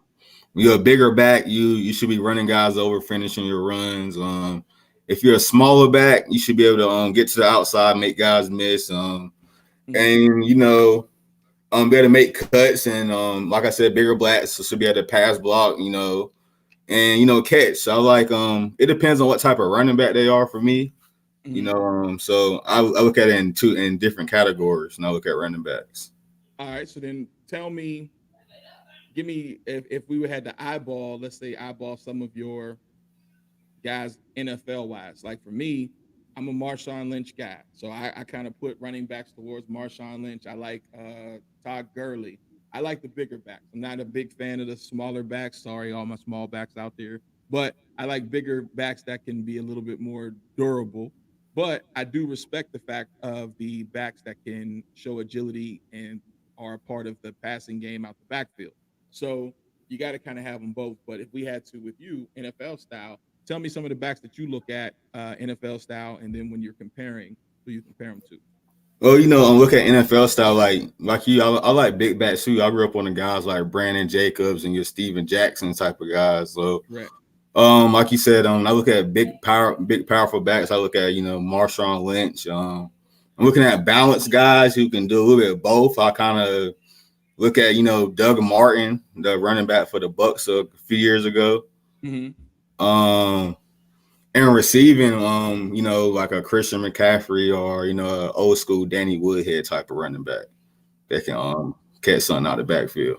you're a bigger back, you should be running guys over, finishing your runs. If you're a smaller back, you should be able to get to the outside, make guys miss.
Mhm.
And be able to make cuts and like I said, bigger blacks should be able to pass block, and catch. So I like it depends on what type of running back they are for me.
Mhm.
So I look at it in different categories, and I look at running backs.
All right. So then tell me, give me, if we had to eyeball, let's say eyeball some of your guys NFL wise. Like for me, I'm a Marshawn Lynch guy, so I kind of put running backs towards Marshawn Lynch. I like Todd Gurley. I like the bigger backs. I'm not a big fan of the smaller backs. Sorry, all my small backs out there, but I like bigger backs that can be a little bit more durable. But I do respect the fact of the backs that can show agility and are a part of the passing game out the backfield. So you got to kind of have them both. But if we had to, with you, NFL style, tell me some of the backs that you look at, NFL style, and then when you're comparing, who you compare them to.
Well, look at NFL style, like you. I like big backs too. I grew up on the guys like Brandon Jacobs and your Steven Jackson type of guys. So,
Correct.
like you said, I look at big powerful backs. I look at Marshawn Lynch. I'm looking at balanced guys who can do a little bit of both. I kind of look at Doug Martin, the running back for the Bucks a few years ago.
Mm-hmm.
Um, and receiving, like a Christian McCaffrey or a old school Danny Woodhead type of running back that can catch something out of the backfield.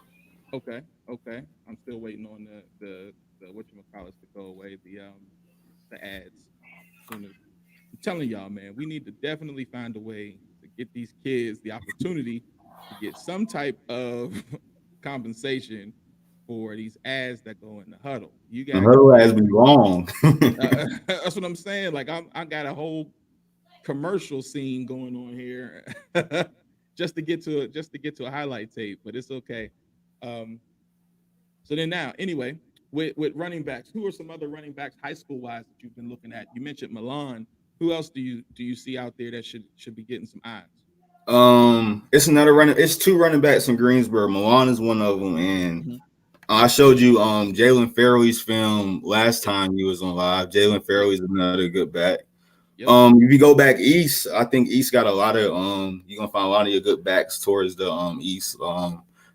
Okay. Okay. I'm still waiting on the whatchamacallits to go away. The ads. Soon as I'm telling y'all, man, we need to definitely find a way to get these kids the opportunity to get some type of compensation for these ads that go in the huddle. You
And
got to
her
get
ass be long.
that's what I'm saying. Like I got a whole commercial scene going on here just to get to a highlight tape, but it's okay. Um, so then now, anyway, with running backs, who are some other running backs high school wise that you've been looking at? You mentioned Milan. Who else do you see out there that should be getting some eyes?
It's two running backs in Greensboro. Milan is one of them, and
Mm-hmm.
I showed you Jalen Farley's film last
Yep.
time he was on live. Jalen
Yep.
Farley's another good back.
Yep.
If you go back east, I think East got a lot of you're gonna find a lot of your good backs towards the East.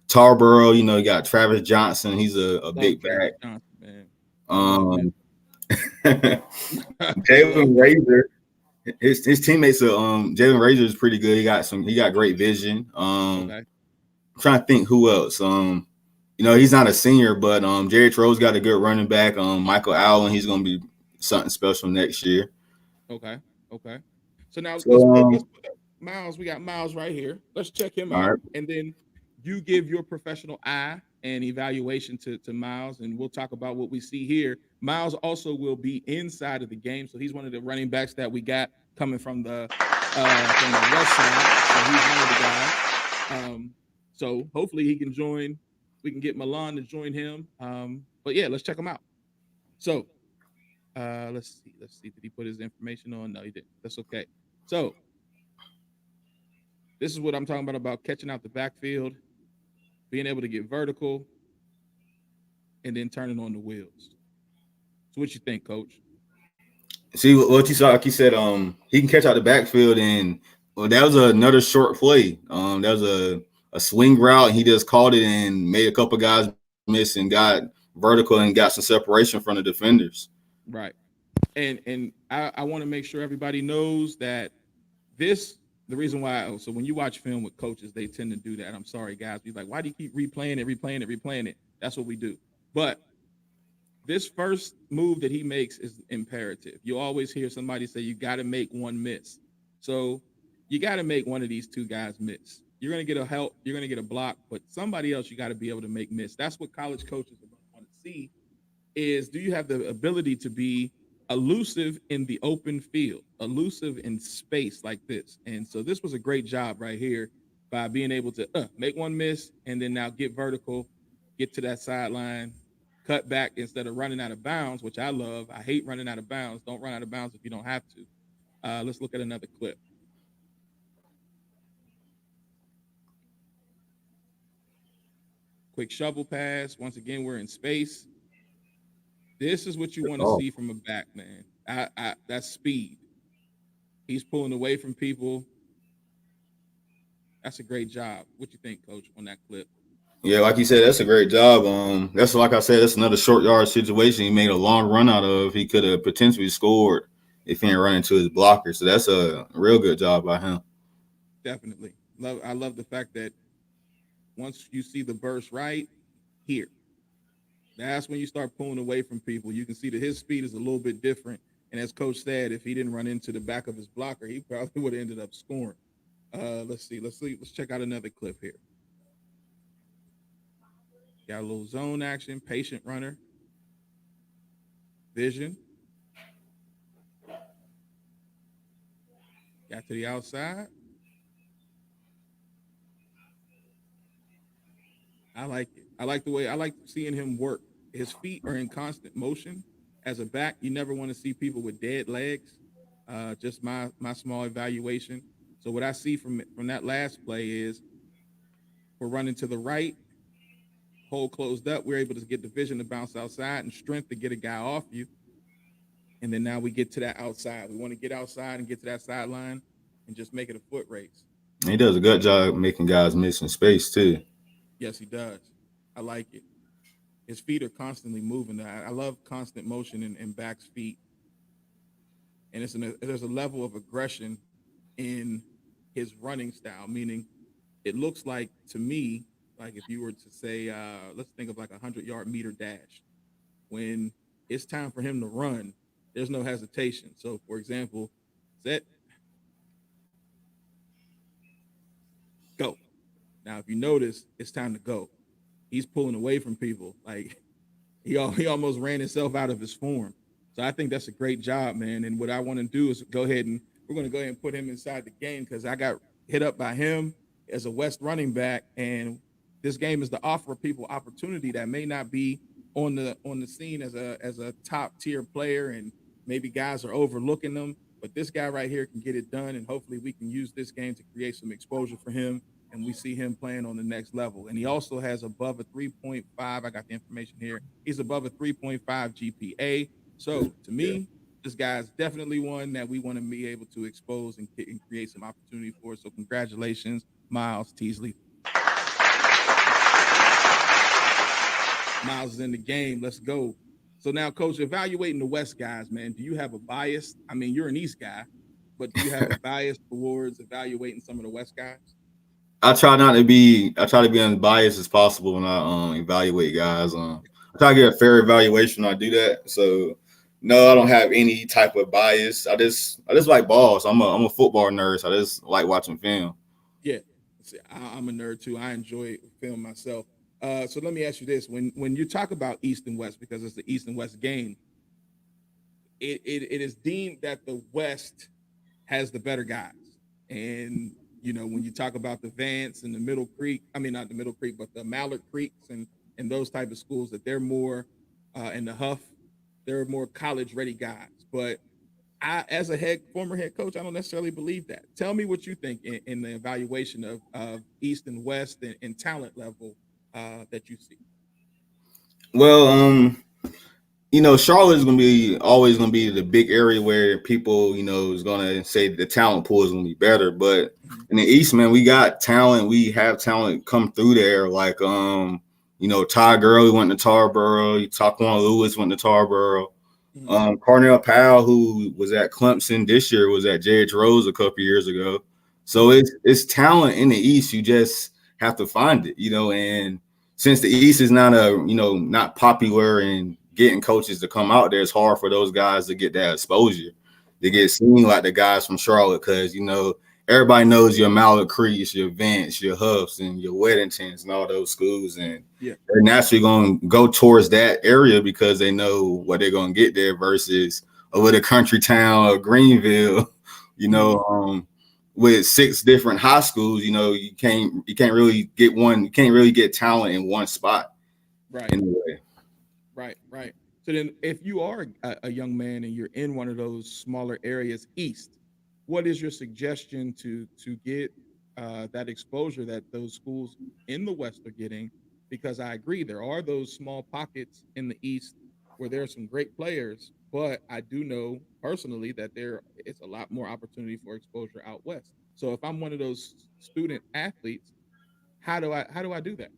Tarboro, you got Travis Johnson, he's a
Love
big
Travis
back.
Johnson, man. I love him.
Um
I love
Jalen
him.
Razor, his teammates are Jalen Razor is pretty good. He got great vision.
Okay.
I'm trying to think who else. He's not a senior, but Jerry Tro's got a good running back. Michael Allen, he's gonna be something special next year.
Okay. Okay. So now
So
let's put up Miles. We got Miles right here. Let's check him
all
out,
right.
and then you give your professional eye and evaluation to Miles, and we'll talk about what we see here. Miles also will be inside of the game, so he's one of the running backs that we got coming from the west side. So he's one of the guys. So hopefully he can join. We can get Milan to join him. But yeah, let's check him out. So let's see. Let's see. Did he put his information on? No, he didn't. That's okay. So this is what I'm talking about catching out the backfield, being able to get vertical, and then turning on the wheels. So what you think, Coach?
See what you saw, like you said, he can catch out the backfield, and that was another short play. That was a swing route, and he just caught it and made a couple guys miss and got vertical and got some separation from the defenders.
Right. And I want to make sure everybody knows that this the reason why. So when you watch film with coaches, they tend to do that. I'm sorry, guys. Be like, why do you keep replaying it, replaying it, replaying it? That's what we do. But this first move that he makes is imperative. You always hear somebody say you got to make one miss. So you got to make one of these two guys miss. You're going to get a help, you're going to get a block, but somebody else you got to be able to make miss. That's what college coaches are going to want to see is do you have the ability to be elusive in the open field, elusive in space like this? And so this was a great job right here by being able to make one miss and then now get vertical, get to that sideline, cut back instead of running out of bounds, which I love. I hate running out of bounds. Don't run out of bounds if you don't have to. Let's look at another clip. Quick shovel pass. Once again, we're in space. This is what you want to see from a back, man. That's speed. He's pulling away from people. That's a great job. What you think, Coach, on that clip?
Yeah, like you said, that's a great job. That's like I said, that's another short yard situation. He made a long run out of. He could have potentially scored if he didn't run into his blocker. So that's a real good job by him.
Definitely. I love the fact that once you see the burst right here, that's when you start pulling away from people. You can see that his speed is a little bit different. And as Coach said, if he didn't run into the back of his blocker, he probably would have ended up scoring. Let's see. Let's check out another clip here. Got a little zone action, patient runner, vision. Got to the outside. I like it. I like seeing him work. His feet are in constant motion. As a back, you never want to see people with dead legs. Just my small evaluation. So what I see from that last play is we're running to the right, hole closed up. We're able to get the vision to bounce outside and strength to get a guy off you. And then now we get to that outside. We want to get outside and get to that sideline and just make it a foot race.
He does a good job making guys miss in space too.
Yes, he does. I like it. His feet are constantly moving. I love constant motion in back's feet. And there's a level of aggression in his running style, meaning it looks like, to me, like if you were to say, let's think of like a 100-yard meter dash. When it's time for him to run, there's no hesitation. So, for example, set, go. Now, if you notice, it's time to go. He's pulling away from people. Like he almost ran himself out of his form. So I think that's a great job, man. And what I want to do is we're going to go ahead and put him inside the game because I got hit up by him as a West running back. And this game is to offer people opportunity that may not be on the scene as a top tier player. And maybe guys are overlooking them. But this guy right here can get it done. And hopefully we can use this game to create some exposure for him. And we see him playing on the next level. And he also has above a 3.5. I got the information here. He's above a 3.5 GPA. So to me, this guy's definitely one that we want to be able to expose and create some opportunity for. So congratulations, Miles Teasley. Miles is in the game. Let's go. So now, Coach, evaluating the West guys, man, do you have a bias? I mean, you're an East guy, but do you have a bias towards evaluating some of the West guys?
I try to be unbiased as possible when I evaluate guys. I try to get a fair evaluation when I do that. So no, I don't have any type of bias. I just like balls. I'm a football nerd. So I just like watching film.
Yeah, I'm a nerd too. I enjoy film myself. So let me ask you this: when you talk about East and West, because it's the East and West game, it is deemed that the West has the better guys. And you know, when you talk about the Vance and the Middle Creek, I mean not the Middle Creek, but the Mallard Creeks and those type of schools, that they're more in the Huff, they're more college ready guys. But I, as a former head coach, I don't necessarily believe that. Tell me what you think in the evaluation of East and West and talent level that you see.
Well, you know, Charlotte is always gonna be the big area where people, you know, is gonna say the talent pool is gonna be better. But in the East, man, we got talent. We have talent come through there. Like, you know, Ty Gurley went to Tarboro. Taquan Lewis went to Tarboro. Cornell Powell, who was at Clemson this year, was at J.H. Rose a couple years ago. So it's talent in the East. You just have to find it, you know. And since the East is not popular and getting coaches to come out there, it's hard for those guys to get that exposure, to get seen like the guys from Charlotte, because, you know, everybody knows your Mallard Creeks, your Vance, your Huffs, and your Weddingtons and all those schools. And they're naturally going to go towards that area because they know what they're going to get there versus a little country town or Greenville, you know. with 6 different high schools, you can't really get one. You can't really get talent in one spot
Right.
in a way.
Right, right. So then, if you are a young man and you're in one of those smaller areas east, what is your suggestion to get that exposure that those schools in the west are getting? Because I agree, there are those small pockets in the east where there are some great players, but I do know personally that there is a lot more opportunity for exposure out west. So if I'm one of those student athletes, how do I do that?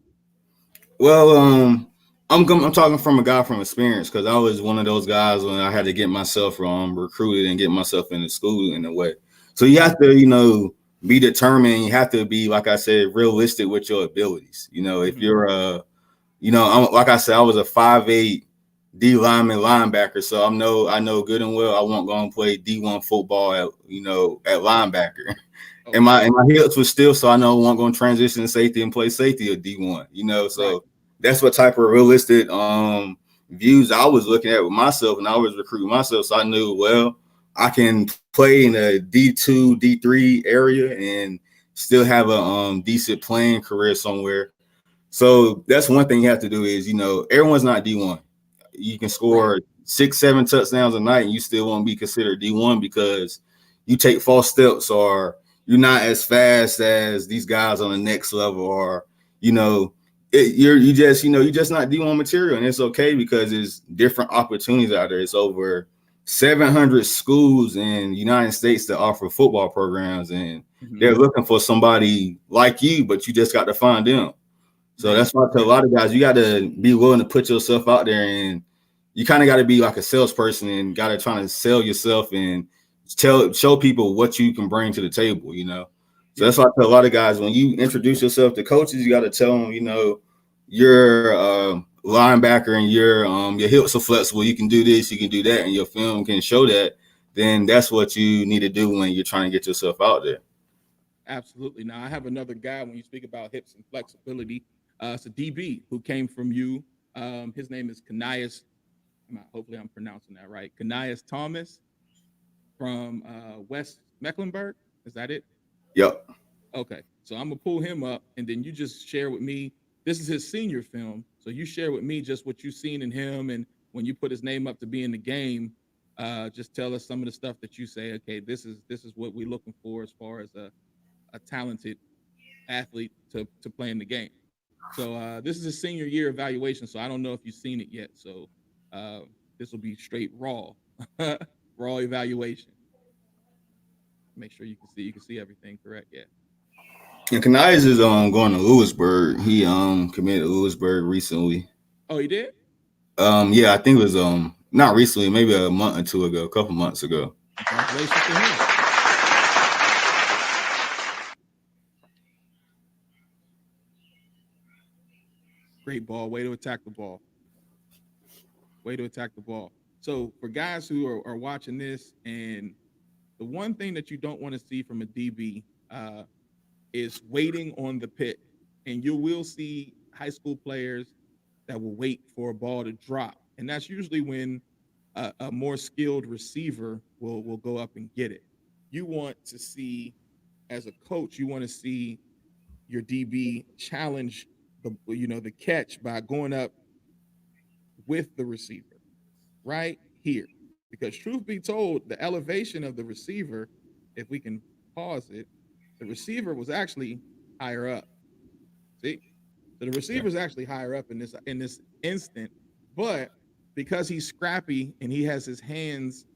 Well, I'm talking from a guy from experience because I was one of those guys when I had to get myself recruited and get myself into school in a way. So you have to, be determined. You have to be, like I said, realistic with your abilities. If
Hmm.
you're like I said, I was a 5'8" D lineman linebacker, so I know good and well I won't go and play D1 football at linebacker. And
Okay.
my hips was still, so I know I won't go and transition to safety and play safety or D1.
Right.
So that's what type of realistic views I was looking at with myself, and I was recruiting myself. So I knew, well, I can play in a D2, D3 area and still have a decent playing career somewhere. So that's one thing you have to do is, everyone's not D1. You can
Right.
score 6, 7 touchdowns a night and you still won't be considered D1 because you take false steps or you're not as fast as these guys on the next level, or, you're just not D1 material. And it's okay because there's different opportunities out there. It's over 700 schools in the United States that offer football programs, and
Hmm.
they're looking for somebody like you, but you just got to find them. So
Right.
that's why I tell a
Right.
lot of guys, you got to be willing to put yourself out there, and you kind of got to be like a salesperson and got to try to sell yourself and show people what you can bring to the table. So
Yeah.
that's why I tell a lot of guys, when you introduce yourself to coaches, you got to tell them, you're a linebacker and your hips are flexible. You can do this, you can do that, and your film can show that. Then that's what you need to do when you're trying to get yourself out there.
Absolutely. Now I have another guy when you speak about hips and flexibility. It's a DB who came from you. His name is Canias. Hopefully I'm pronouncing that right. Canias Thomas from West Mecklenburg. Is that it?
Yep.
Okay. So I'm gonna pull him up, and then you just share with me. This is his senior film, so you share with me just what you've seen in him, and when you put his name up to be in the game, just tell us some of the stuff that you say. Okay, this is what we're looking for as far as a talented athlete to play in the game. So this is a senior year evaluation. So I don't know if you've seen it yet. So uh, this will be straight raw, raw evaluation. Make sure you can see everything correct. Yeah.
And Canias is going to Lewisburg. He committed to Lewisburg recently.
Oh, you did?
Yeah, I think it was not recently, maybe a month or two ago, a couple months ago.
Congratulations to him. Great ball. Way to attack the ball. Way to attack the ball. So for guys who are watching this, and the one thing that you don't want to see from a DB is waiting on the pick. And you will see high school players that will wait for a ball to drop. And that's usually when a more skilled receiver will go up and get it. You want to see, as a coach, you want to see your DB challenge the catch by going up with the receiver right here. Because truth be told, the elevation of the receiver, if we can pause it, the receiver was actually higher up. See? So the
Yeah.
receiver is actually higher up in this instant, but because he's scrappy and he has his hands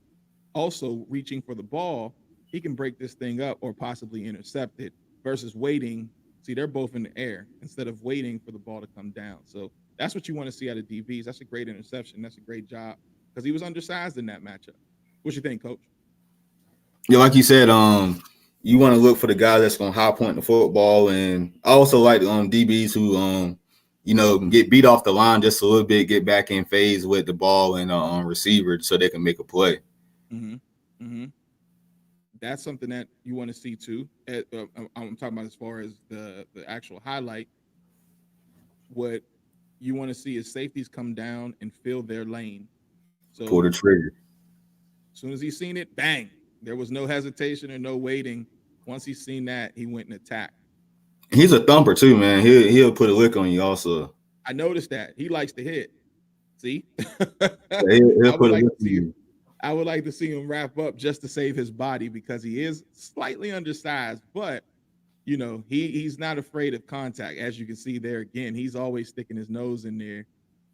also reaching for the ball, he can break this thing up or possibly intercept it versus waiting. See, they're both in the air instead of waiting for the ball to come down. So that's what you want to see out of DBs. That's a great interception. That's a great job because he was undersized in that matchup. What you think, Coach?
Yeah, like you said, you want to look for the guy that's going to high point the football, and I also like DBs who get beat off the line just a little bit, get back in phase with the ball and receiver so they can make a play.
Mm-hmm. Mm-hmm. That's something that you want to see too. I'm talking about as far as the actual highlight. What you want to see is safeties come down and fill their lane.
Pull the
So
trigger.
as soon as he seen it, bang! There was no hesitation or no waiting. once he's seen that, he went and attacked.
He's a thumper too, man. He'll put a lick on you also.
I noticed that he likes to hit. See,
Yeah, he'll
I would
put a
like
lick
to
on
see.
you.
I would like to see him wrap up just to save his body because he is slightly undersized, but he's not afraid of contact. As you can see there again, he's always sticking his nose in there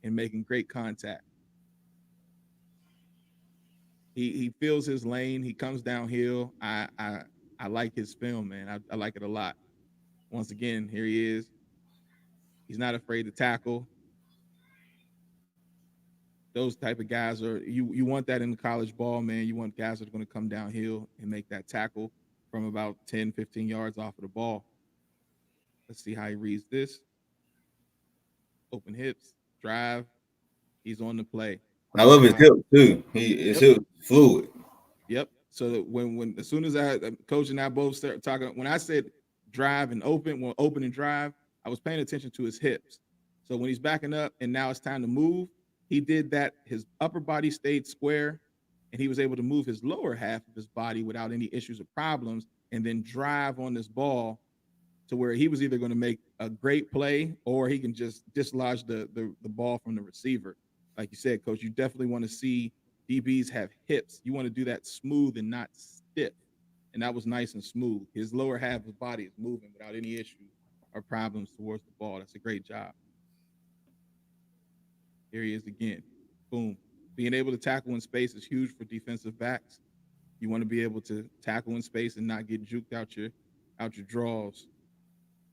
and making great contact. He feels his lane. He comes downhill. I like his film, man. I like it a lot. Once again, here he is. He's not afraid to tackle. Those type of guys are you want that in the college ball, man. You want guys that are going to come downhill and make that tackle from about 10, 15 yards off of the ball. Let's see how he reads this. Open hips, drive. He's on the play.
I love his hip too. His
Yep.
hip fluid.
Yep. So that when as soon as coach and I both start talking, when I said drive and open, well, open and drive, I was paying attention to his hips. So when he's backing up and now it's time to move, he did that. His upper body stayed square, and he was able to move his lower half of his body without any issues or problems, and then drive on this ball to where he was either going to make a great play or he can just dislodge the ball from the receiver. Like you said, coach, you definitely want to see DBs have hips. You want to do that smooth and not stiff. And that was nice and smooth. His lower half of his body is moving without any issues or problems towards the ball. That's a great job. Here he is again. Boom. Being able to tackle in space is huge for defensive backs. You want to be able to tackle in space and not get juked out your draws.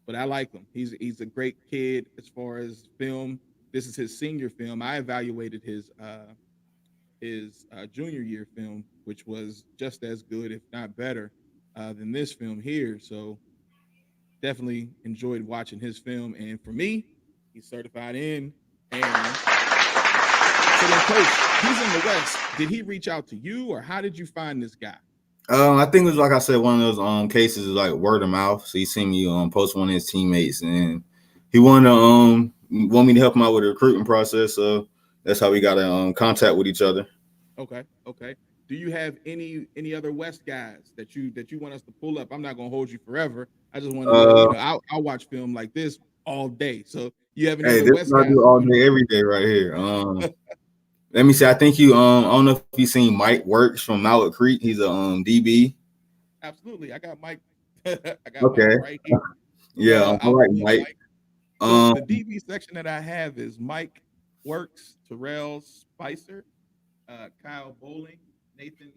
But I like him. He's a great kid as far as film. This is his senior film. I evaluated his junior year film, which was just as good, if not better, than this film here. So definitely enjoyed watching his film. And for me, he's certified in. And so then, coach, he's in the West. Did he reach out to you, or how did you find this guy?
I think it was like I said, one of those cases is like word of mouth. So he seen me post one of his teammates, and he wanted to want me to help him out with the recruiting process. So that's how we got in contact with each other.
Okay. Do you have any other West guys that you want us to pull up? I'm not gonna hold you forever. I just want to know. I'll watch film like this all day. So you have any
Hey,
other
this
West
is what I
guys?
do all day, every day, right here. Let me see. I think you I don't know if you seen Mike Works from Malik Creek. He's a DB.
Absolutely. I got Mike. I got
Okay.
Mike right here.
Yeah, I
I'll
like
pull up
Mike.
So the DB section that I have is Mike Works, Terrell Spicer, Kyle Bowling, Nathan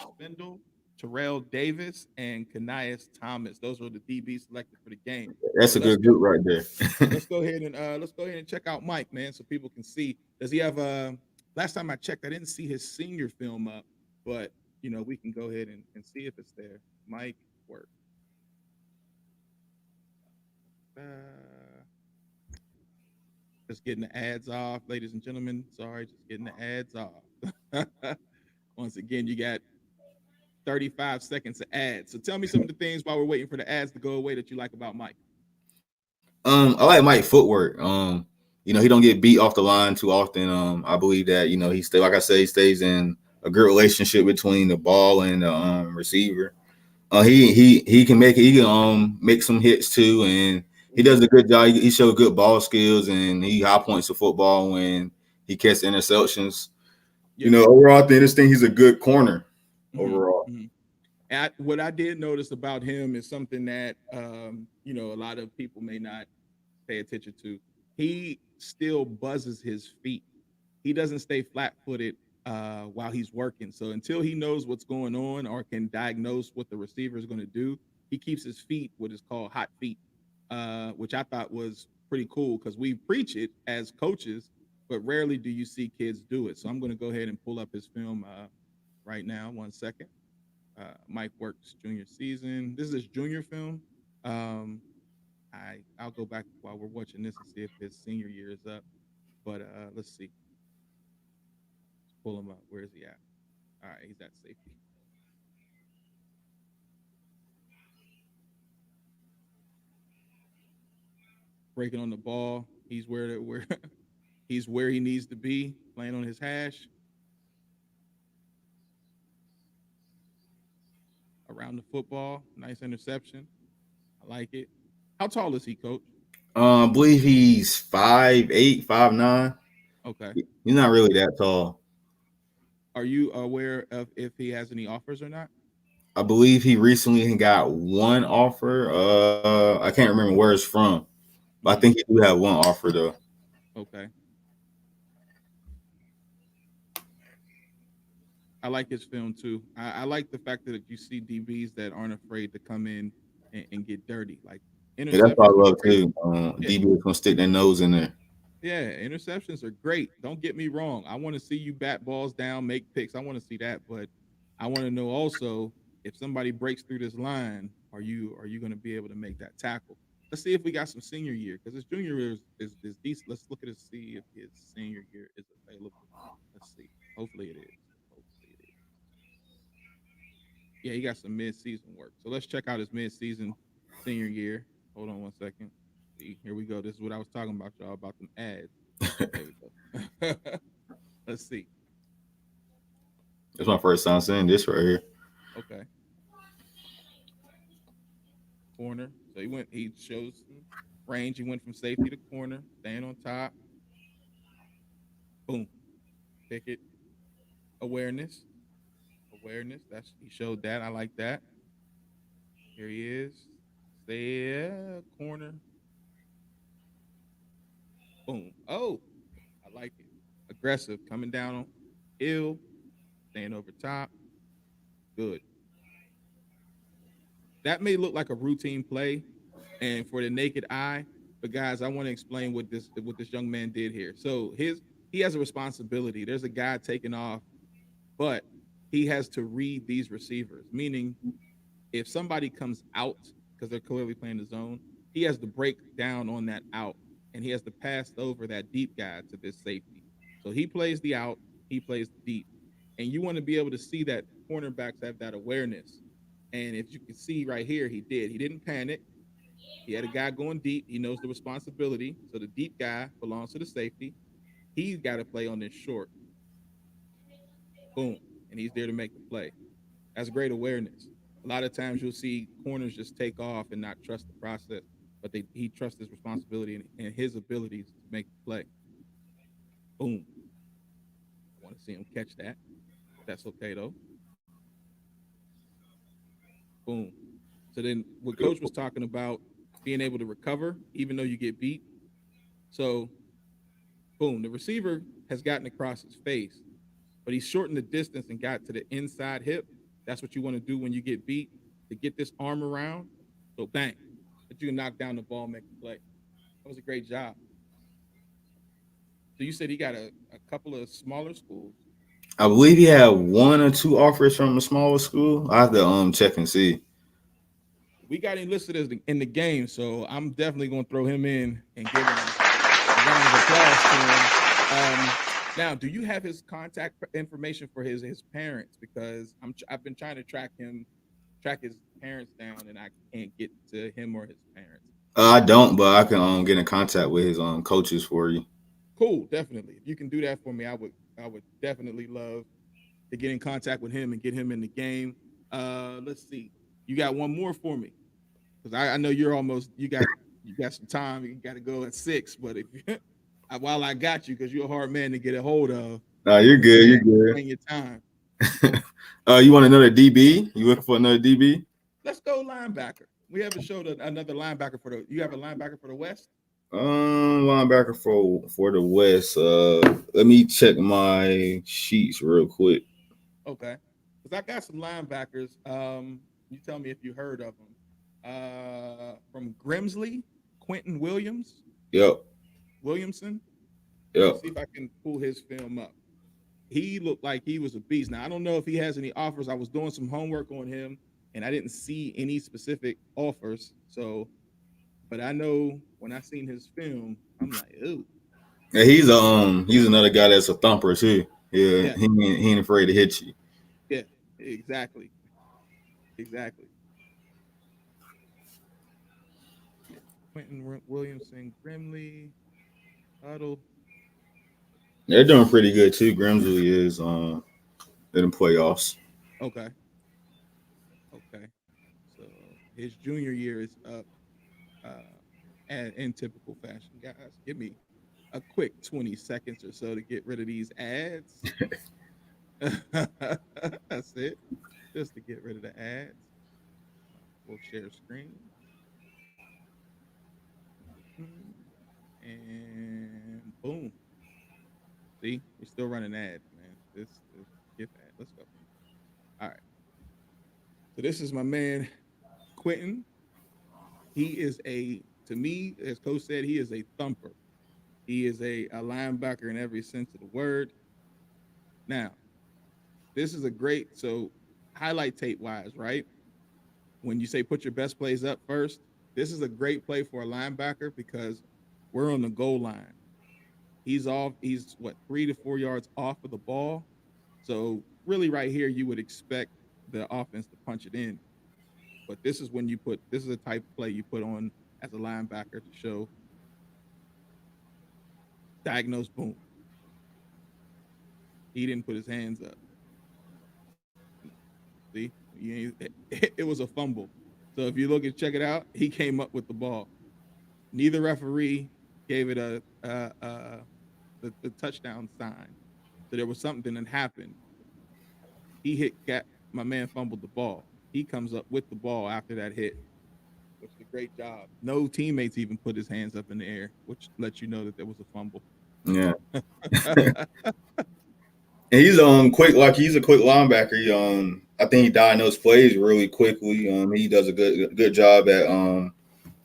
Spindle, Terrell Davis, and Canias Thomas. Those were the DB selected for the game.
That's
So
a good group right there.
let's go ahead and check out Mike, man, so people can see. Does he have last time I checked, I didn't see his senior film up, but we can go ahead and see if it's there. Mike Works. Just getting the ads off, ladies and gentlemen. Sorry, just getting the ads off. Once again, you got 35 seconds of ads. So tell me some of the things while we're waiting for the ads to go away that you like about Mike.
I like Mike's footwork. He don't get beat off the line too often. I believe that he stay, like I said, he stays in a good relationship between the ball and the receiver. He can make it. He can make some hits too, and he does a good job. He shows good ball skills, and he high points the football when he catches interceptions.
Yeah.
Overall, I think he's a good corner. Overall,
What I did notice about him is something that a lot of people may not pay attention to. He still buzzes his feet. He doesn't stay flat-footed while he's working. So until he knows what's going on or can diagnose what the receiver is going to do, he keeps his feet what is called hot feet, which I thought was pretty cool because we preach it as coaches, but rarely do you see kids do it. So I'm going to go ahead and pull up his film right now. 1 second. Mike Works junior season. This is his junior film. I'll go back while we're watching this and see if his senior year is up. But let's see. Let's pull him up. Where is he at? All right, he's at safety. Breaking on the ball. He's where he's where he needs to be, playing on his hash. around the football. Nice interception. I like it. How tall is he, coach?
I believe he's 5'8", 5'9".
Okay.
He's not really that tall.
Are you aware of if he has any offers or not?
I believe he recently got one offer. I can't remember where it's from, but I
Mhm.
think he do have one offer though.
Okay. I like his film too. I like the fact that you see DBs that aren't afraid to come in and get dirty. Like
Yeah, that's what I
interceptions are
love
great.
too.
Yeah,
DB is gonna stick their nose in there.
yeah, interceptions are great. Don't get me wrong. I want to see you bat balls down, make picks. I want to see that, but I want to know also if somebody breaks through this line, are you going to be able to make that tackle? Let's see if we got some senior year because his junior year is decent. Let's look at it see if his senior year is available. Let's see. Hopefully it is. Hopefully it is. Yeah, he got some mid-season work. So let's check out his mid-season senior year. Hold on one second. See, here we go. This is what I was talking about, y'all, about them ads. There we go. Let's see.
That's my first time seeing this right here.
Okay. Corner. So he shows some range. He went from safety to corner, staying on top. Boom. Pick it. Awareness. Awareness. He showed that. I like that. Here he is. Stay corner. Boom. Oh, I like it. Aggressive. Coming down on hill. Staying over top. Good. That may look like a routine play, and for the naked eye, but guys, I want to explain what this young man did here. So he has a responsibility. There's a guy taking off, but he has to read these receivers. Meaning, if somebody comes out because they're clearly playing the zone, he has to break down on that out, and he has to pass over that deep guy to this safety. So he plays the out, he plays the deep, and you want to be able to see that cornerbacks have that awareness. And if you can see right here, he did. He didn't panic. He had a guy going deep. He knows the responsibility. So the deep guy belongs to the safety. He's got to play on this short. Boom. And he's there to make the play. That's great awareness. A lot of times you'll see corners just take off and not trust the process, but he trusts his responsibility and his abilities to make the play. Boom. I want to see him catch that. That's okay though. Boom. So then what coach was talking about being able to recover even though you get beat. So boom, the receiver has gotten across his face, but he shortened the distance and got to the inside hip. That's what you want to do when you get beat to get this arm around. So bang, but you can knock down the ball, make the play. That was a great job. So you said he got a couple of smaller schools.
I believe he had one or two offers from a smaller school. I have to check and see.
We got him listed as in the game, so I'm definitely going to throw him in and give him a round of applause to him. Now, do you have his contact information for his parents? Because I've been trying to track his parents down, and I can't get to him or his parents.
I don't, but I can get in contact with his coaches for you.
Cool, definitely. If you can do that for me, I would definitely love to get in contact with him and get him in the game. Let's see. You got one more for me because I know you got some time. You got to go at 6, but if while I got you because you're a hard man to get a hold of.
No, you're good. You're good.
Your time.
You want another DB? You looking for another DB?
Let's go linebacker. We haven't showed another linebacker for the. You have a linebacker for the West?
Linebacker for the West. Let me check my sheets real quick.
Okay, because I got some linebackers. You tell me if you heard of them. From Grimsley, Quentin Williams.
Yep.
Williamson.
Yep.
Let's see if I can pull his film up. He looked like he was a beast. Now I don't know if he has any offers. I was doing some homework on him, and I didn't see any specific offers. So, but I know when I seen his film, I'm like, ooh.
Yeah, he's another guy that's a thumper too. Yeah. He ain't afraid to hit you.
Yeah, exactly. Quentin Williamson, Grimley, Huddle.
They're doing pretty good too. Grimsley is in the playoffs.
Okay. his junior year is up in typical fashion. Guys, give me a quick 20 seconds or so to get rid of these ads. That's it. Just to get rid of the ads. We'll share screen. And boom. See, we're still running ads, man. This get that. Let's go. All right. So this is my man, Quentin. He is to me, as Coach said, he is a thumper. He is a linebacker in every sense of the word. Now, this is a great, so highlight tape wise, right? When you say put your best plays up first, this is a great play for a linebacker because we're on the goal line. He's 3 to 4 yards off of the ball. So really right here, you would expect the offense to punch it in. But this is a type of play you put on as a linebacker to show diagnose, boom. He didn't put his hands up. See, it was a fumble. So if you look and check it out, he came up with the ball. Neither referee gave it the touchdown sign. So there was something that happened. My man fumbled the ball. He comes up with the ball after that hit, which is a great job. No teammates even put his hands up in the air, which lets you know that there was a fumble.
Yeah. And he's quick, like he's a quick linebacker. I think he diagnosed plays really quickly. He does a good job at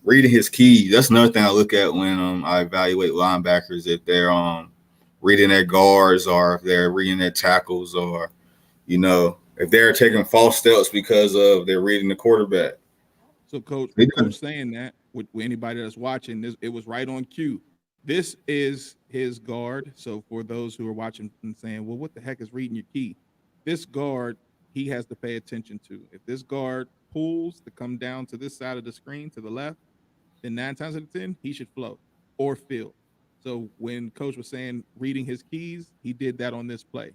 reading his keys. That's another thing I look at when I evaluate linebackers, if they're reading their guards or if they're reading their tackles, or if they're taking false steps because of they're reading the quarterback.
So coach saying that with anybody that's watching this, it was right on cue. This is his guard. So for those who are watching and saying, well, what the heck is reading your key? This guard, he has to pay attention to. If this guard pulls to come down to this side of the screen to the left, then 9 times out of 10, he should flow or field. So when coach was saying reading his keys, he did that on this play.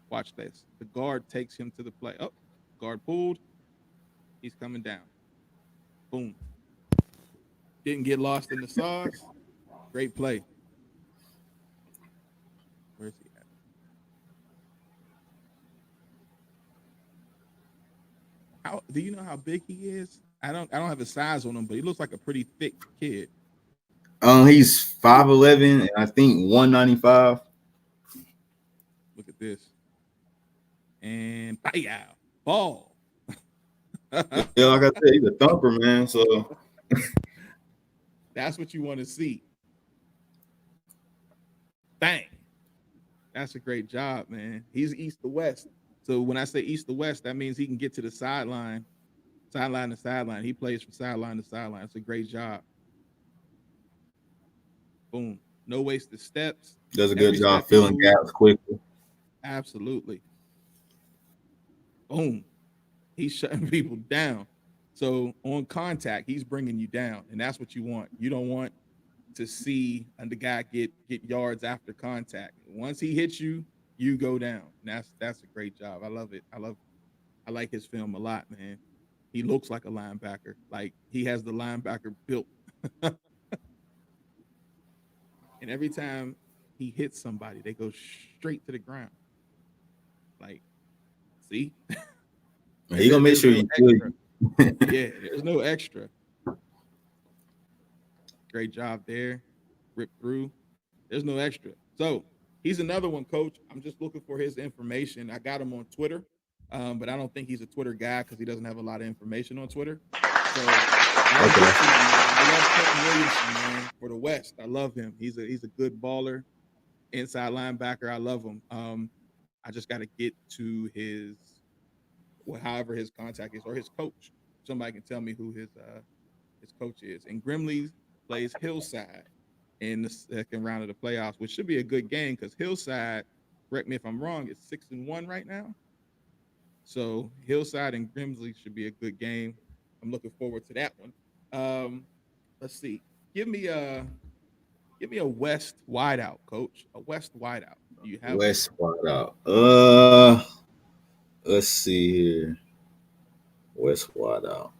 Watch this. The guard takes him to the play. Oh, guard pulled. He's coming down. Boom. Didn't get lost in the sauce. Great play. Where's he at? Do you know how big he is? I don't have his size on him, but he looks like a pretty thick kid.
He's 5'11" and I think 195.
Look at this. And ball.
Yeah, like I said, he's a thumper, man. So
that's what you want to see. Bang. That's a great job, man. He's east to west. So when I say east to west, that means he can get to the sideline to sideline. He plays from sideline to sideline. It's a great job. Boom. No wasted steps.
Does a good job filling gaps quickly.
Absolutely. Boom. He's shutting people down. So on contact, he's bringing you down, and that's what you want. You don't want to see the guy get yards after contact. Once he hits you, you go down. And that's a great job. I love it. I like his film a lot, man. He looks like a linebacker. Like he has the linebacker built. And every time he hits somebody, they go straight to the ground. Like, see?
He gonna make sure you do.
Yeah, there's no extra. Great job there. Rip through. There's no extra. So he's another one, coach. I'm just looking for his information. I got him on Twitter, but I don't think he's a Twitter guy because he doesn't have a lot of information on Twitter. So I love Quentin Williams, man, for the West. I love him. He's a good baller, inside linebacker. I love him. I just got to get to however his contact is, or his coach. Somebody can tell me who his coach is. And Grimley plays Hillside in the second round of the playoffs, which should be a good game because Hillside, correct me if I'm wrong, is 6-1 right now. So Hillside and Grimley should be a good game. I'm looking forward to that one. Let's see. Give me a West wideout, coach. A West wideout. Do you have
West wideout? Let's see here. West wideout.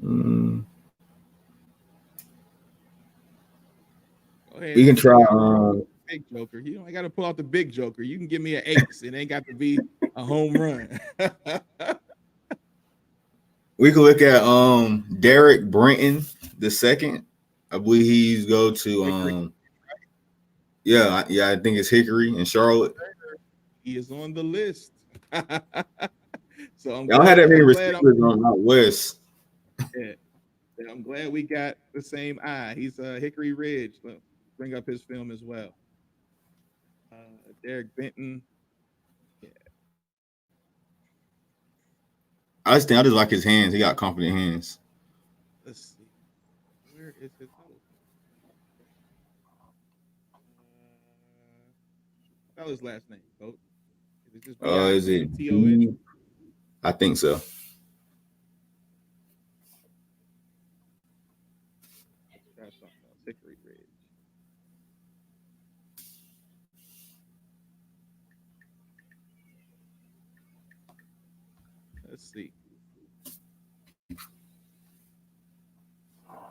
Mm,
Go ahead
we
and
can
bring
try.
out the big joker. You don't got to pull out the big joker. You can give me an ace. It ain't got to be a home run.
We can look at Derek Brenton the second. I believe he's go to
Hickory.
yeah, I think it's Hickory in Charlotte.
He is on the list. So
Y'all had that many
I'm glad
receivers on out west.
yeah, I'm glad we got the same eye. He's Hickory Ridge. Let's bring up his film as well. Derek Benton. Yeah,
I just like his hands. He got confident hands.
let's see. Where is his host? Spell his last name, coach. Is it just
Is it
Bionton?
B? I think so.
That's something else. Hickory Ridge. Let's see. I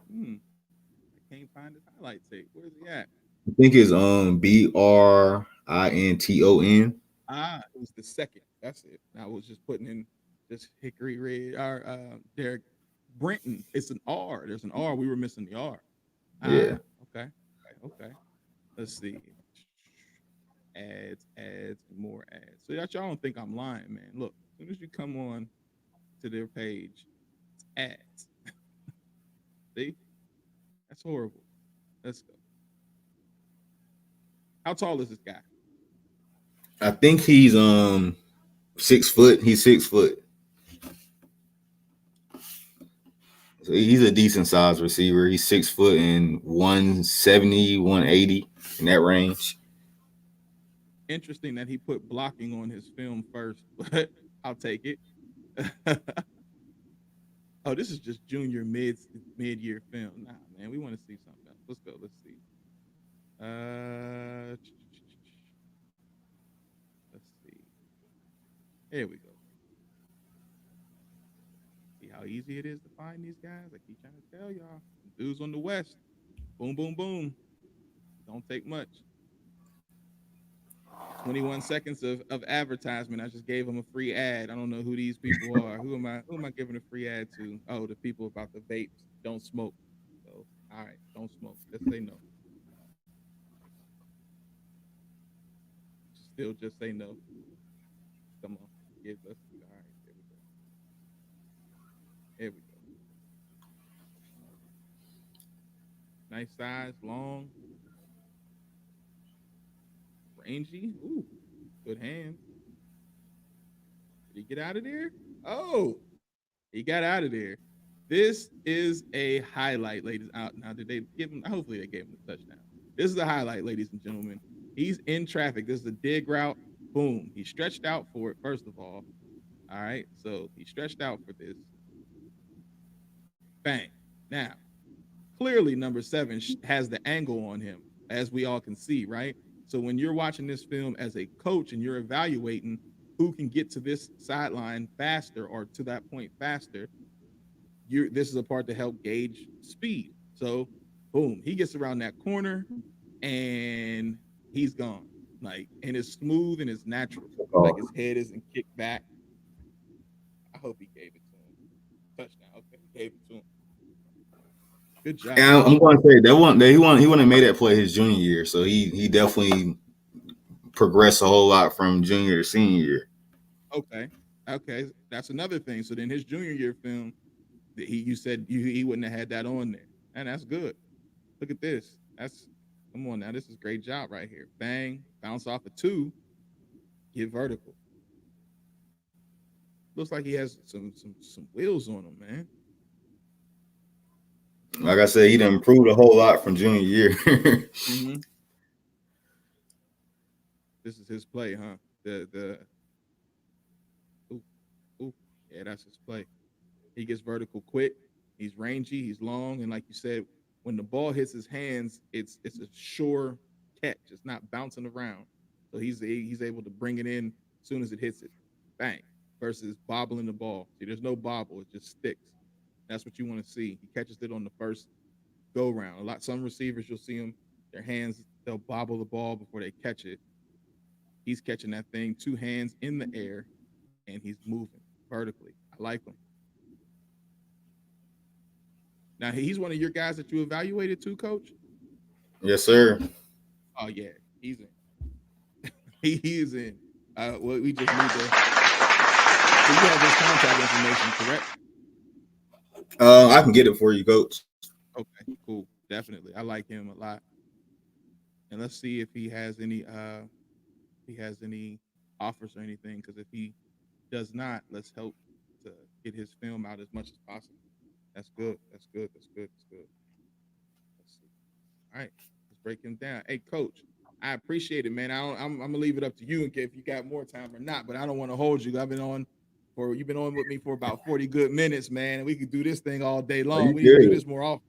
can't find his highlight tape. Where's he at?
I think it's Brinton.
It was the second. That's it. I was just putting in just Hickory Ridge or Derek Brenton. It's an R. There's an R. We were missing the R.
Yeah.
Okay. Okay. Let's see. Ads, and more ads. So y'all don't think I'm lying, man. Look, as soon as you come on to their page, it's ads. See? That's horrible. Let's go. How tall is this guy?
I think he's 6 foot. He's 6 foot. So he's a decent sized receiver. He's 6 foot and 170, 180 in that range.
Interesting that he put blocking on his film first, but I'll take it. Oh, this is just junior mid-year film. Nah, man, we want to see something else. Let's go. Let's see. Let's see. Here we go. See how easy it is to find these guys? I keep trying to tell y'all. Dudes on the West. Boom, boom, boom. Don't take much. 21 seconds of advertisement. I just gave them a free ad. I don't know who these people are. Who am I giving a free ad to? Oh, the people about the vapes. Don't smoke. So, all right, don't smoke. Let's say no. Still just say no. Come on. Give us. All right, here we go. Here we go. Nice size, long, rangy. Ooh, good hand. Did he get out of there? Oh, he got out of there. This is a highlight, ladies. Out now. Did they give him? Hopefully, they gave him a touchdown. This is a highlight, ladies and gentlemen. He's in traffic. This is a dig route. Boom. He stretched out for it. First of all right. So he stretched out for this. Bang. Now, clearly, number 7 has the angle on him, as we all can see, right? So when you're watching this film as a coach and you're evaluating who can get to this sideline faster or to that point faster, this is a part to help gauge speed. So, boom, he gets around that corner and he's gone. Like, and it's smooth and it's natural. Like his head isn't kicked back. I hope he gave it to him. Touchdown. Okay, he gave it to him. Good job.
And I'm going to say he wouldn't have made that play his junior year, so he definitely progressed a whole lot from junior to senior year.
Okay, that's another thing. So then his junior year film, you said he wouldn't have had that on there, and that's good. Look at this. Come on now. This is a great job right here. Bang, bounce off a 2, get vertical. Looks like he has some wheels on him, man.
Like I said, he done improved a whole lot from junior year.
Mm-hmm. This is his play, huh? Yeah, that's his play. He gets vertical quick. He's rangy. He's long, and like you said, when the ball hits his hands, it's a sure catch. It's not bouncing around. So he's able to bring it in as soon as it hits it. Bang. Versus bobbling the ball. See, there's no bobble. It just sticks. That's what you want to see. He catches it on the first go round. Some receivers you'll see them, their hands, they'll bobble the ball before they catch it. He's catching that thing, two hands in the air, and he's moving vertically. I like him. Now he's one of your guys that you evaluated too, Coach.
Yes, sir.
Oh yeah, he's in. He is in. Well, we just need to. So you have his contact information, correct?
I can get it for you, coach.
Okay, cool. Definitely, I like him a lot. And let's see if he has any offers or anything. Because if he does not, let's help to get his film out as much as possible. That's good. That's good. That's good. That's good. Let's see. All right, let's break him down. Hey, Coach, I appreciate it, man. I'm gonna leave it up to you if you got more time or not. But I don't want to hold you. You've been on with me for about 40 good minutes, man. And we could do this thing all day
Are
long.
you
We need to do
good?
this more often.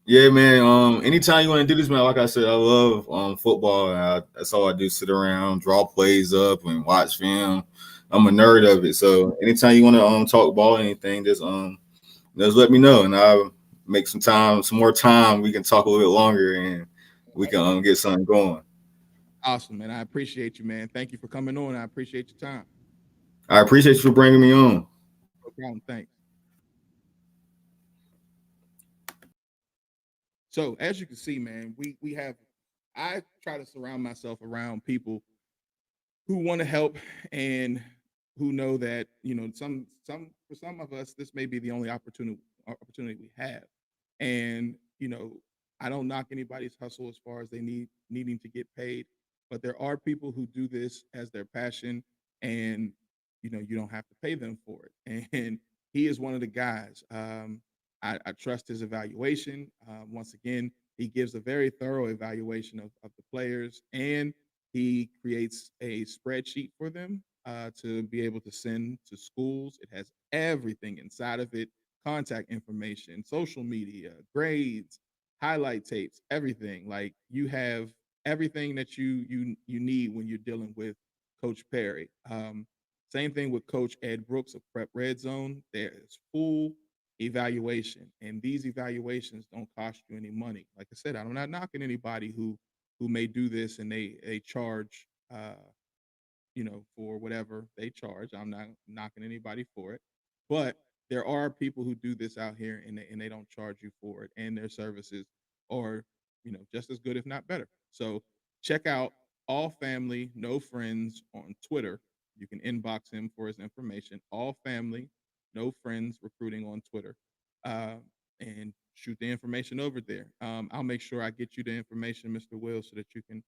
Yeah, man. Anytime you want to do this, man. Like I said, I love football. And that's all I do: sit around, draw plays up, and watch film. I'm a nerd of it. So anytime you want to talk ball or anything, just let me know, and I'll make some more time. We can talk a little bit longer, and we can get something going.
Awesome, man. I appreciate you, man. Thank you for coming on. I appreciate your time.
I appreciate you for bringing me on.
No problem. Thanks. So as you can see, man, we have. I try to surround myself around people who want to help and who know that some for some of us this may be the only opportunity we have. And I don't knock anybody's hustle as far as they needing to get paid, but there are people who do this as their passion, and you don't have to pay them for it. And he is one of the guys. I trust his evaluation. Once again, he gives a very thorough evaluation of the players, and he creates a spreadsheet for them to be able to send to schools. It has everything inside of it: contact information, social media, grades, highlight tapes, everything. Like, you have everything that you need when you're dealing with Coach Perry. Same thing with Coach Ed Brooks of Prep Red Zone. There is full evaluation, and these evaluations don't cost you any money. Like I said, I'm not knocking anybody who may do this and they charge for whatever they charge. I'm not knocking anybody for it, but there are people who do this out here, and they don't charge you for it, and their services are just as good, if not better. So check out All Family No Friends on Twitter. You can inbox him for his information. All Family No Friends Recruiting on Twitter, uh, and shoot the information over there. I'll make sure I get you the information, Mr. Will, so that you can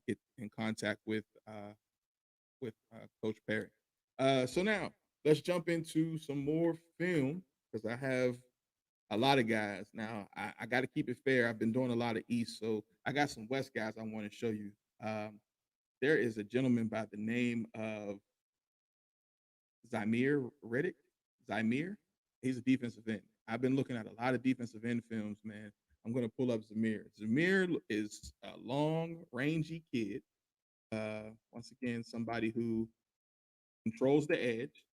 get in contact with Coach Perry. So now let's jump into some more film, because I have a lot of guys. Now I got to keep it fair. I've been doing a lot of East, so I got some West guys I want to show you. There is a gentleman by the name of Zimer Riddick. Zimer, he's a defensive end. I've been looking at a lot of defensive end films, man. I'm going to pull up Zimer. Zimer is a long, rangy kid. Once again, somebody who controls the edge,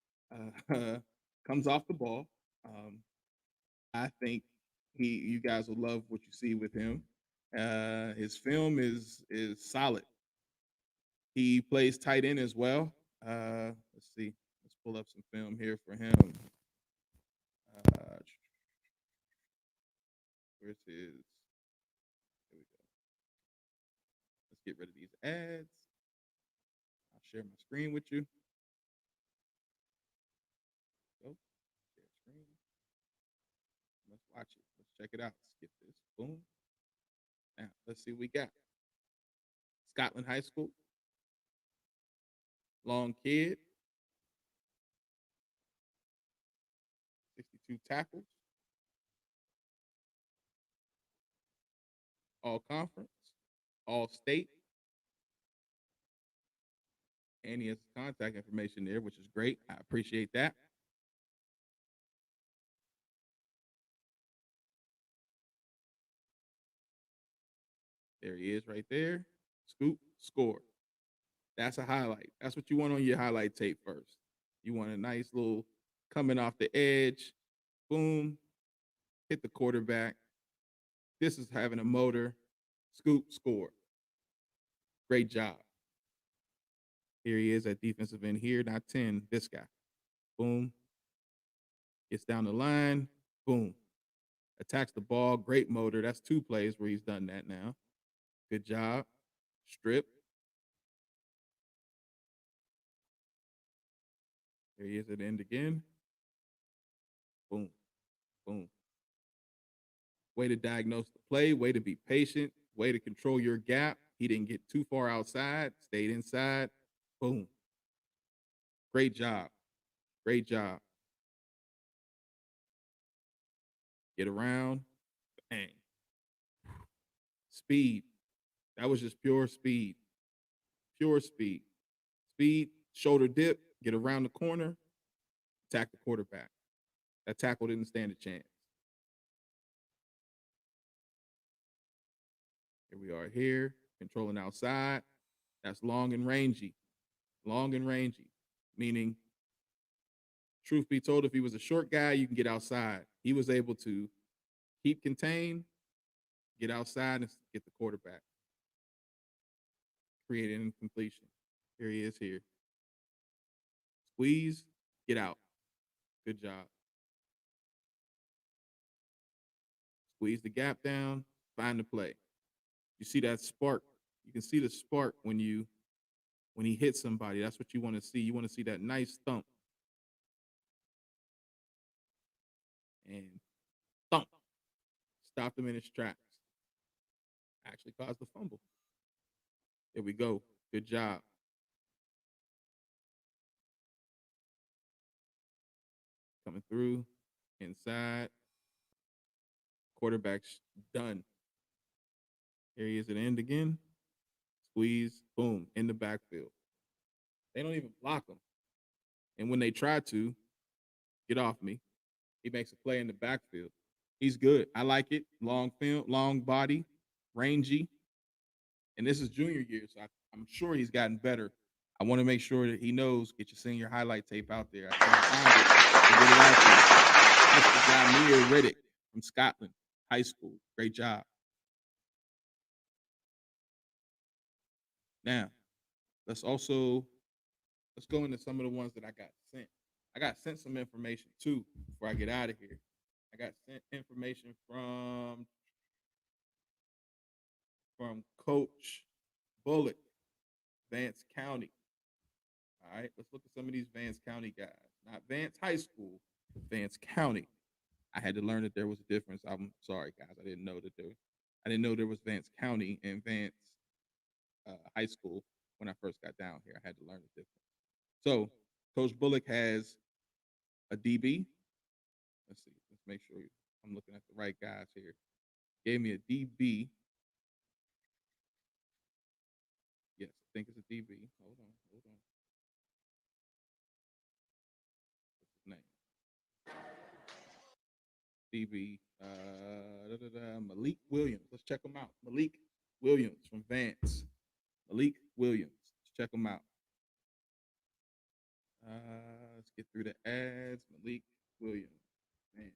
comes off the ball. Um, I think you guys will love what you see with him. His film is solid. He plays tight end as well. Let's see. Let's pull up some film here for him. Where's his? Here we go. Let's get rid of these ads. I'll share my screen with you. Go. Share screen. Let's watch it. Let's check it out. Skip this. Boom. Now, let's see what we got. Scotland High School. Long kid. 62 tackles. All conference. All state. And he has contact information there, which is great. I appreciate that. There he is right there. Scoop, score. That's a highlight. That's what you want on your highlight tape first. You want a nice little coming off the edge. boom, hit the quarterback. This is having a motor, scoop, score. Great job. Here he is at defensive end here, not 10, this guy. Boom. Gets down the line, boom. Attacks the ball, great motor. That's 2 plays where he's done that now. Good job. Strip. Here he is at the end again. Boom, boom. Way to diagnose the play, way to be patient, way to control your gap. He didn't get too far outside, stayed inside. Boom. Great job. Great job. Get around. Bang. Speed. That was just pure speed. Pure speed. Speed, shoulder dip, get around the corner, attack the quarterback. That tackle didn't stand a chance. Here we are here, controlling outside. That's long and rangy. Long and rangy, meaning, truth be told, if he was a short guy, you can get outside. He was able to keep contained, get outside, and get the quarterback. Create an incompletion. Here he is here. Squeeze, get out. Good job. Squeeze the gap down, find the play. You see that spark. You can see the spark when he hits somebody. That's what you want to see. You want to see that nice thump. And thump. Stopped him in his tracks. Actually caused the fumble. There we go. Good job. Coming through, inside. Quarterback's done. Here he is at the end again. Squeeze, boom, in the backfield. They don't even block him. And when they try to get off me, he makes a play in the backfield. He's good. I like it. Long film, long body, rangy. And this is junior year, so I'm sure he's gotten better. I want to make sure that he knows, get your senior highlight tape out there. I can't find it. Get it out there. Mr. Zimer Riddick from Scotland, high school. Great job. Now, let's go into some of the ones that I got sent. I got sent some information too before I get out of here. I got sent information from Coach Bullock, Vance County. All right, let's look at some of these Vance County guys. Not Vance High School, Vance County. I had to learn that there was a difference. I'm sorry, guys. I didn't know there was Vance County and Vance High School when I first got down here. I had to learn the difference. So Coach Bullock has a DB. Let's see. Let's make sure I'm looking at the right guys here. Gave me a DB. Yes, I think it's a DB. Hold on. What's his name? DB. Malik Williams. Let's check him out. Malik Williams from Vance. Malik Williams. Let's check him out. Let's get through the ads. Malik Williams. Man.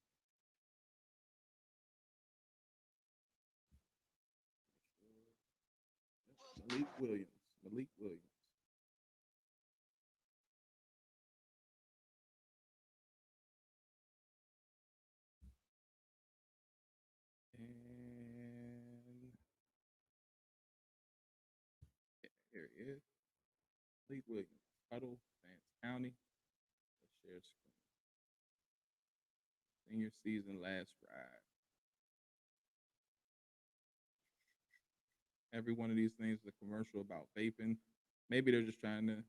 Malik Williams. And here he is. Malik Williams. Tuttle, Vance County. Let's share screen. Senior season last ride. Every one of these things is a commercial about vaping. Maybe they're just trying to,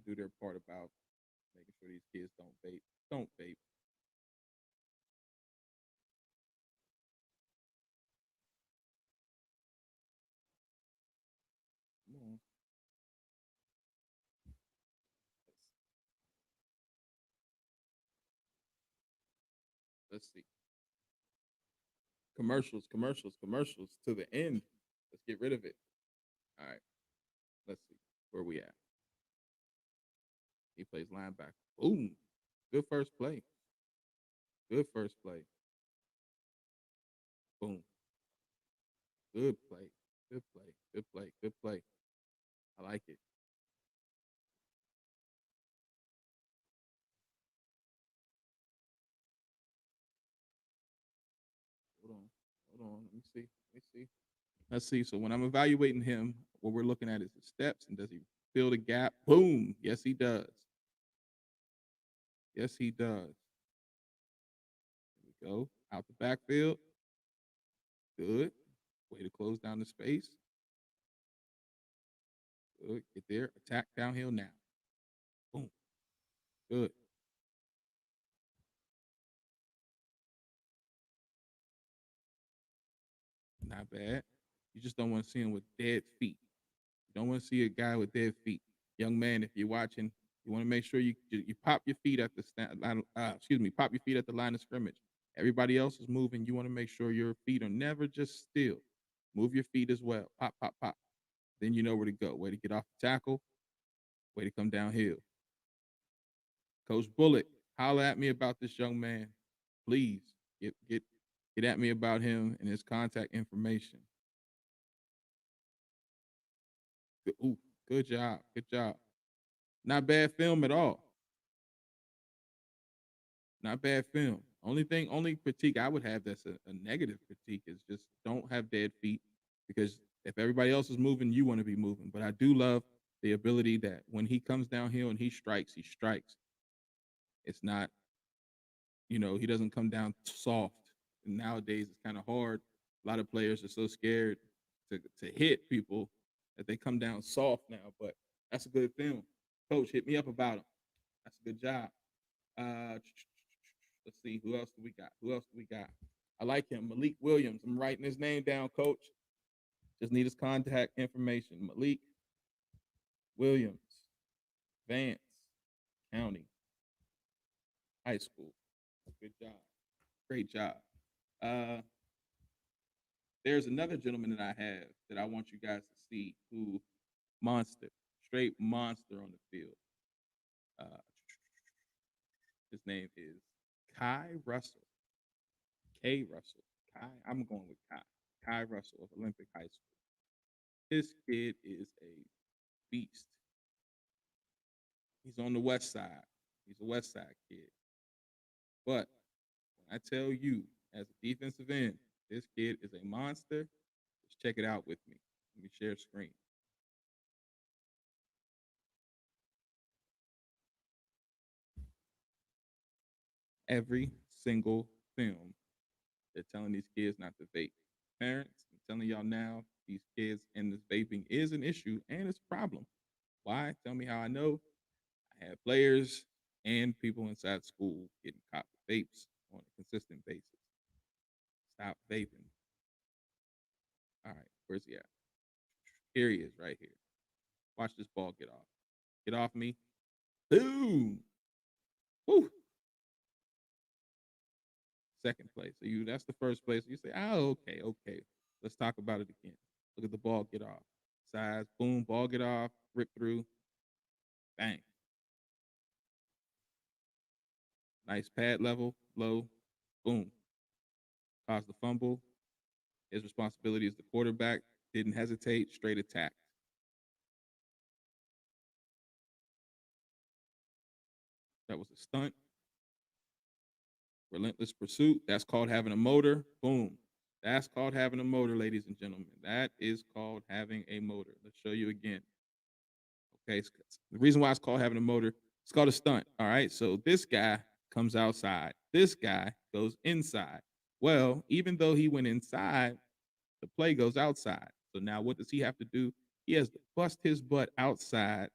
do their part about making sure these kids don't vape. Don't vape. Come on. Let's see. Commercials to the end. Let's get rid of it. All right. Let's see where we at. He plays linebacker. Boom. Good first play. Good first play. Boom. Good play. Good play. Good play. Good play. I like it. Hold on. Hold on. Let me see. Let me see. Let's see. So when I'm evaluating him, what we're looking at is his steps and does he fill the gap? Boom. Yes, he does. Yes, he does. There we go. Out the backfield. Good. Way to close down the space. Good. Get there. Attack downhill now. Boom. Good. Not bad. You just don't want to see him with dead feet. You don't want to see a guy with dead feet. Young man, if you're watching, you want to make sure you pop your feet at the pop your feet at the line of scrimmage. Everybody else is moving. You want to make sure your feet are never just still. Move your feet as well. Pop, pop, pop. Then you know where to go. Way to get off the tackle. Way to come downhill. Coach Bullock, holler at me about this young man. Please get at me about him and his contact information. Ooh, good job. Good job. Not bad film at all. Not bad film. Only critique I would have that's a negative critique is just don't have dead feet because if everybody else is moving, you want to be moving. But I do love the ability that when he comes downhill and he strikes, he strikes. It's not, he doesn't come down soft. And nowadays it's kind of hard. A lot of players are so scared to hit people that they come down soft now. But that's a good film. Coach, hit me up about him. That's a good job. Let's see. Who else do we got? I like him. Malik Williams. I'm writing his name down, Coach. Just need his contact information. Malik Williams, Vance County High School. Good job. Great job. There's another gentleman that I have that I want you guys to see who straight monster on the field. His name is Kai Russell. K. Russell. I'm going with Kai. Kai Russell of Olympic High School. This kid is a beast. He's on the west side. He's a west side kid. But when I tell you, as a defensive end, this kid is a monster, just check it out with me. Let me share screen. Every single film, they're telling these kids not to vape. Parents, I'm telling y'all now, these kids and this vaping is an issue and it's a problem. Why? Tell me how I know. I have players and people inside school getting caught with vapes on a consistent basis. Stop vaping. All right, where's he at? Here he is, right here. Watch this ball get off. Get off me. Boom. Woo. Second place. So that's the first place. You say, oh, okay. Let's talk about it again. Look at the ball get off. Size, boom, ball get off, rip through. Bang. Nice pad level, low, boom. Caused the fumble. His responsibility as the quarterback. Didn't hesitate, straight attack. That was a stunt. Relentless pursuit. That's called having a motor. Boom. That's called having a motor, ladies and gentlemen. That is called having a motor. Let's show you again. Okay, the reason why it's called having a motor, it's called a stunt. All right, so this guy comes outside. This guy goes inside. Well, even though he went inside, the play goes outside. So now what does he have to do? He has to bust his butt outside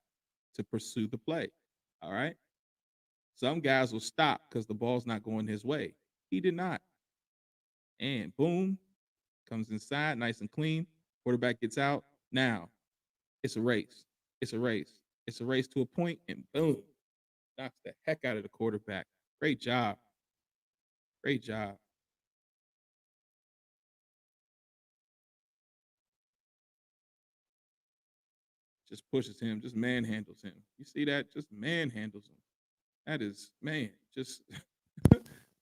to pursue the play. All right. Some guys will stop because the ball's not going his way. He did not. And boom, comes inside, nice and clean. Quarterback gets out. Now, it's a race. It's a race. It's a race to a point, and boom, knocks the heck out of the quarterback. Great job. Great job. Just pushes him, just manhandles him. You see that? Just manhandles him. That is, man, just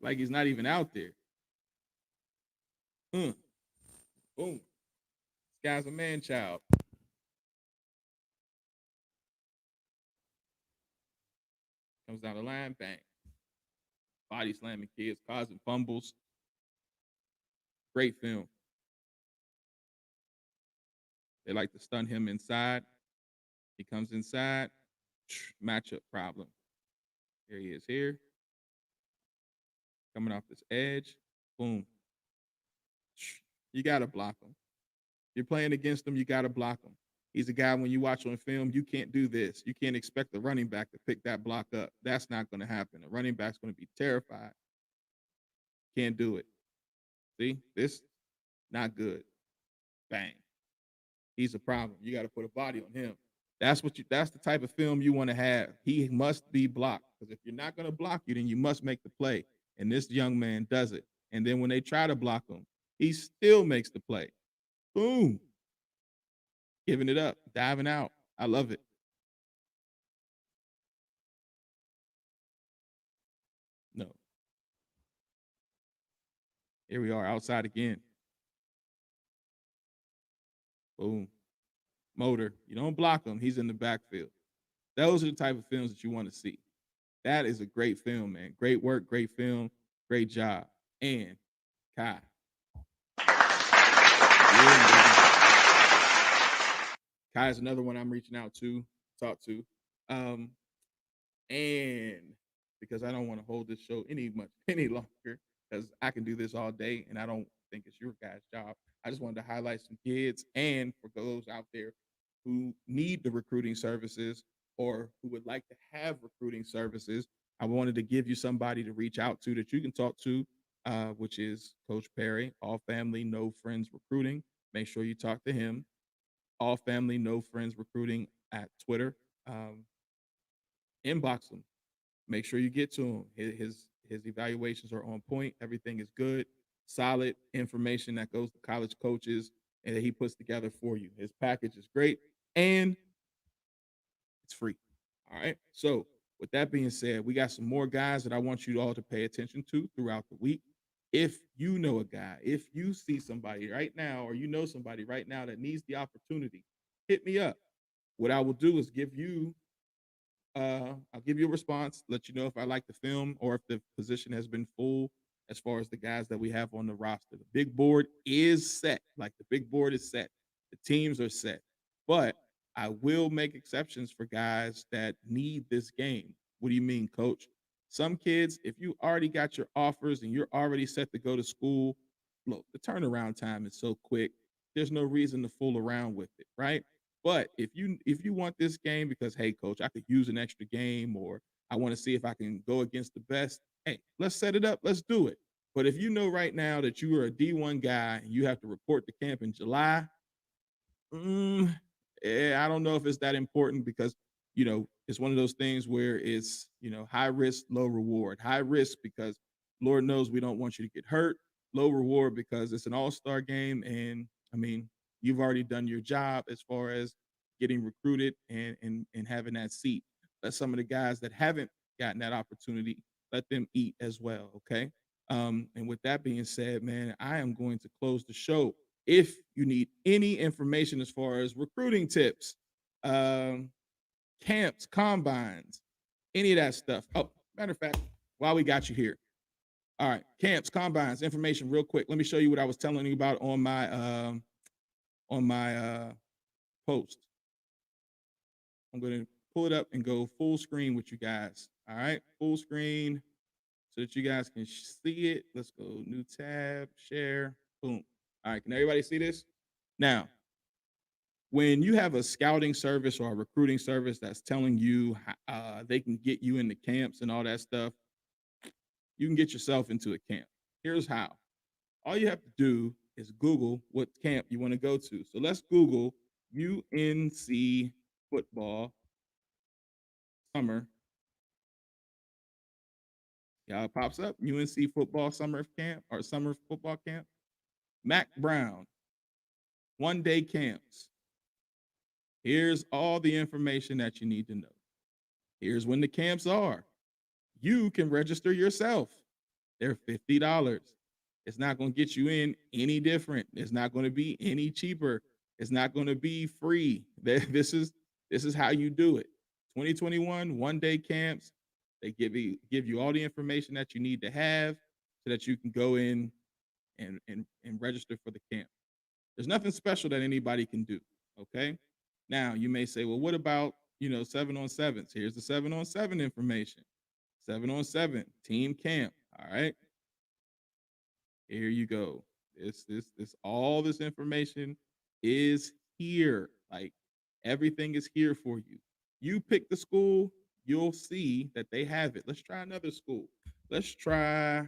like he's not even out there. Boom. This guy's a man child. Comes down the line, bang. Body slamming kids, causing fumbles. Great film. They like to stun him inside. He comes inside. Matchup problem. Here he is here. Coming off this edge. Boom. You got to block him. You're playing against him, you got to block him. He's a guy, when you watch on film, you can't do this. You can't expect the running back to pick that block up. That's not going to happen. The running back's going to be terrified. Can't do it. See? This, not good. Bang. He's a problem. You got to put a body on him. That's the type of film you want to have. He must be blocked. Because if you're not going to block you, then you must make the play. And this young man does it. And then when they try to block him, he still makes the play. Boom. Giving it up, diving out. I love it. No. Here we are outside again. Boom. Motor. You don't block him. He's in the backfield. Those are the type of films that you want to see. That is a great film, man. Great work, great film, great job. And Kai. Kai is another one I'm reaching out to, talk to. And because I don't want to hold this show any longer, because I can do this all day and I don't think it's your guys' job. I just wanted to highlight some kids, and for those out there who need the recruiting services or who would like to have recruiting services, I wanted to give you somebody to reach out to that you can talk to, which is Coach Perry, All Family, No Friends Recruiting. Make sure you talk to him. All Family, No Friends Recruiting at Twitter. Inbox him. Make sure you get to him. His evaluations are on point. Everything is good. Solid information that goes to college coaches and that he puts together for you. His package is great and it's free. All right. So with that being said, we got some more guys that I want you all to pay attention to throughout the week. If you know a guy, if you see somebody right now, or you know somebody right now that needs the opportunity, hit me up. What I will do is I'll give you a response, let you know if I like the film or if the position has been full as far as the guys that we have on the roster. The big board is set. Like, the big board is set. The teams are set. But I will make exceptions for guys that need this game. What do you mean, coach? Some kids, if you already got your offers and you're already set to go to school, look, the turnaround time is so quick. There's no reason to fool around with it, right? But if you want this game because, hey, coach, I could use an extra game, or I want to see if I can go against the best, hey, let's set it up. Let's do it. But if you know right now that you are a D1 guy and you have to report to camp in July, I don't know if it's that important, because, it's one of those things where it's, high risk, low reward. High risk because Lord knows we don't want you to get hurt. Low reward because it's an all-star game. And I mean, you've already done your job as far as getting recruited and having that seat. Let some of the guys that haven't gotten that opportunity, let them eat as well. Okay. And with that being said, man, I am going to close the show. If you need any information as far as recruiting tips, camps, combines, any of that stuff. Oh, matter of fact, while we got you here. All right, camps, combines, information real quick. Let me show you what I was telling you about on my post. I'm going to pull it up and go full screen with you guys. All right, full screen so that you guys can see it. Let's go new tab, share, boom. All right, can everybody see this? Now, when you have a scouting service or a recruiting service that's telling you they can get you into camps and all that stuff, you can get yourself into a camp. Here's how. All you have to do is Google what camp you want to go to. So let's Google UNC football summer. Yeah, it pops up. UNC football summer camp or summer football camp. Mac Brown, 1-day camps. Here's all the information that you need to know. Here's when the camps are. You can register yourself. They're $50. It's not going to get you in any different. It's not going to be any cheaper. It's not going to be free. This is how you do it. 2021 one-day camps. They give you all the information that you need to have so that you can go in and register for the camp. There's nothing special that anybody can do. Okay. Now you may say, well, what about 7-on-7s? Here's the 7-on-7 information. 7-on-7 team camp. All right. Here you go. This all this information is here. Like everything is here for you. You pick the school, you'll see that they have it. Let's try another school. Let's try.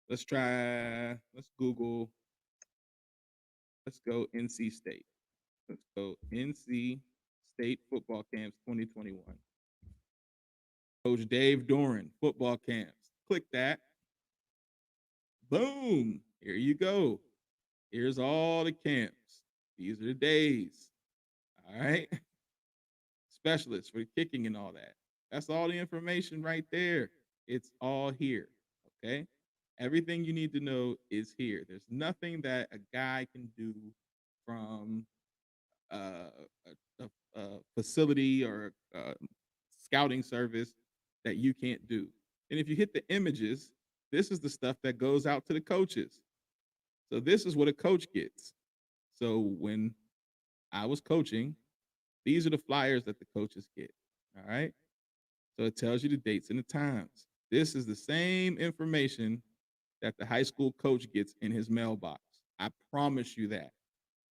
Let's Google. Let's go NC State. Let's go NC State football camps 2021. Coach Dave Doran football camps. Click that. Boom. Here you go. Here's all the camps. These are the days. All right. Specialists for kicking and all that. That's all the information right there. It's all here. Okay. Everything you need to know is here. There's nothing that a guy can do from a facility or a scouting service that you can't do. And if you hit the images, this is the stuff that goes out to the coaches. So this is what a coach gets. So when I was coaching, these are the flyers that the coaches get. All right. So it tells you the dates and the times. This is the same information that the high school coach gets in his mailbox. I promise you that.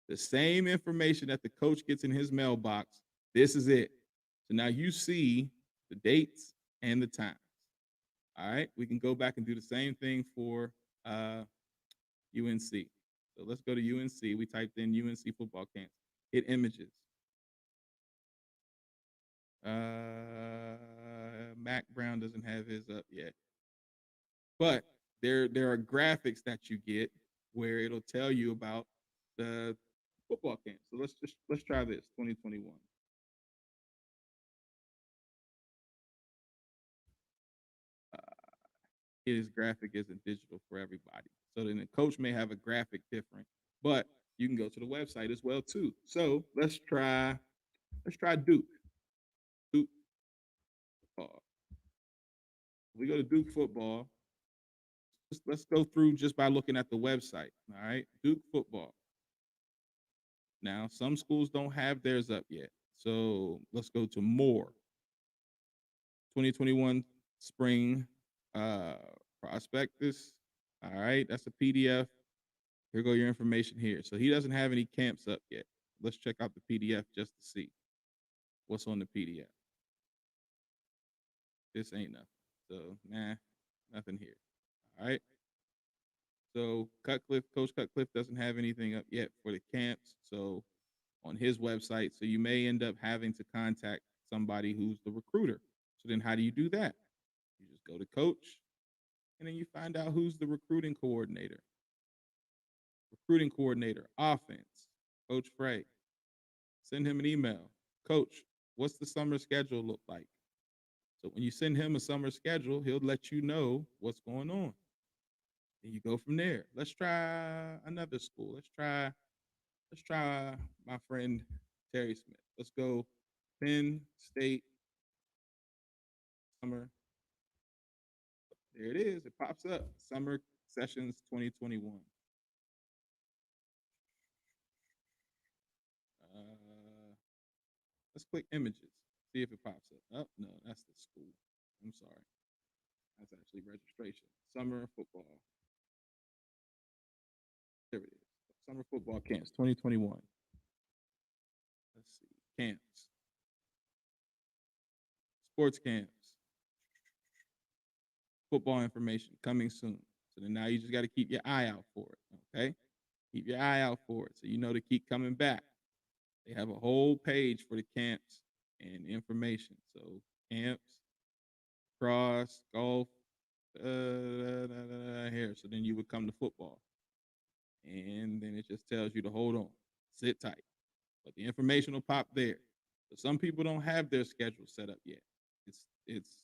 The same information that the coach gets in his mailbox, this is it. So now you see the dates and the times. All right, we can go back and do the same thing for UNC. So let's go to UNC. We typed in UNC football camp. Hit images. Mac Brown doesn't have his up yet. But there are graphics that you get where it'll tell you about the football camp. So let's try this 2021. His graphic isn't digital for everybody. So then the coach may have a graphic different, but you can go to the website as well too. So let's try Duke. Duke football. We go to Duke football. Let's go through just by looking at the website. All right, Duke football. Now, some schools don't have theirs up yet. So let's go to more. 2021 spring prospectus. All right, that's a PDF. Here go your information here. So he doesn't have any camps up yet. Let's check out the PDF just to see what's on the PDF. This ain't nothing. So, nothing here. All right. So Coach Cutcliffe doesn't have anything up yet for the camps. So on his website, so you may end up having to contact somebody who's the recruiter. So then how do you do that? You just go to coach and then you find out who's the recruiting coordinator. Recruiting coordinator, offense, Coach Frey. Send him an email. Coach, what's the summer schedule look like? So when you send him a summer schedule, he'll let you know what's going on. And you go from there. Let's try another school. Let's try my friend Terry Smith. Let's go Penn State summer. There it is. It pops up. Summer sessions 2021. Let's click images. See if it pops up. Oh, no, that's the school. I'm sorry. That's actually registration. Summer football. There it is. Summer football camps 2021. Let's see. Camps. Sports camps. Football information coming soon. So then now you just got to keep your eye out for it. Okay? Keep your eye out for it so you know to keep coming back. They have a whole page for the camps and information. So camps, cross, golf, here. So then you would come to football. And then it just tells you to hold on, sit tight. But the information will pop there. So some people don't have their schedule set up yet. It's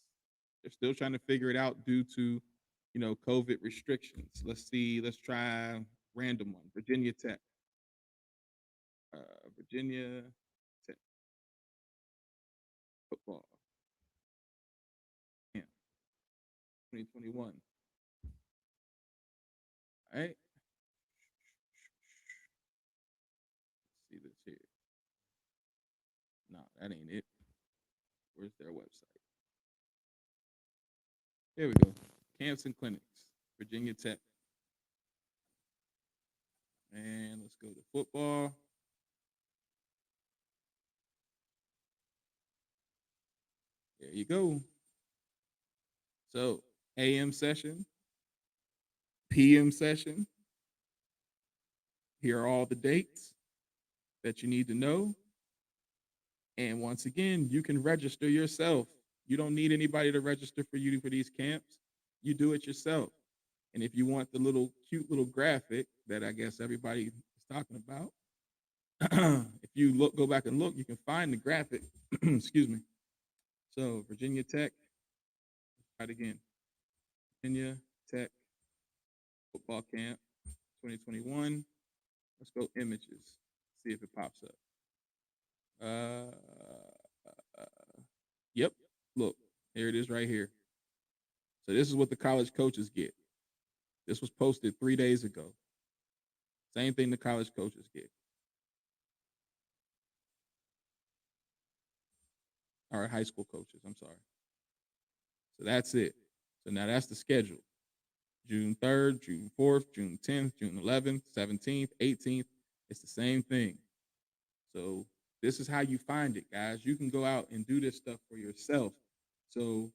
They're still trying to figure it out due to, COVID restrictions. Let's see. Let's try random one. Virginia Tech. Virginia Tech football camp 2021. All right. Let's see this here. No, that ain't it. Where's their website? Here we go. Camps and clinics, Virginia Tech. And let's go to football. There you go. So, AM session, PM session. Here are all the dates that you need to know. And once again, you can register yourself. You don't need anybody to register for you for these camps. You do it yourself. And if you want the cute little graphic that I guess everybody is talking about, if you go back and look, you can find the graphic. Excuse me. So Virginia Tech, try it again. Virginia Tech football camp 2021. Let's go images. See if it pops up. Yep. Look, here it is right here. So this is what the college coaches get. This was posted 3 days ago. Same thing the college coaches get. Or high school coaches, I'm sorry. So that's it. So now that's the schedule. June 3rd, June 4th, June 10th, June 11th, 17th, 18th. It's the same thing. So this is how you find it, guys. You can go out and do this stuff for yourself. So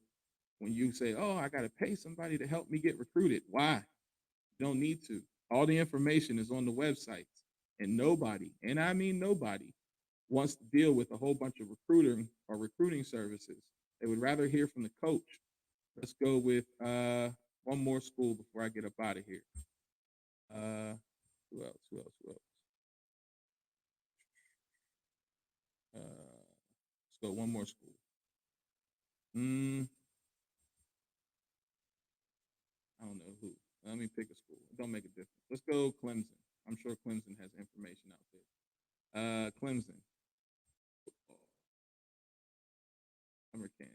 when you say, oh, I got to pay somebody to help me get recruited, why? You don't need to. All the information is on the websites. And nobody, and I mean nobody, wants to deal with a whole bunch of recruiting services. They would rather hear from the coach. Let's go with one more school before I get up out of here. Who else? Let's go one more school. I don't know who. Let me pick a school. It don't make a difference. Let's go Clemson. I'm sure Clemson has information out there. Clemson. Summer camp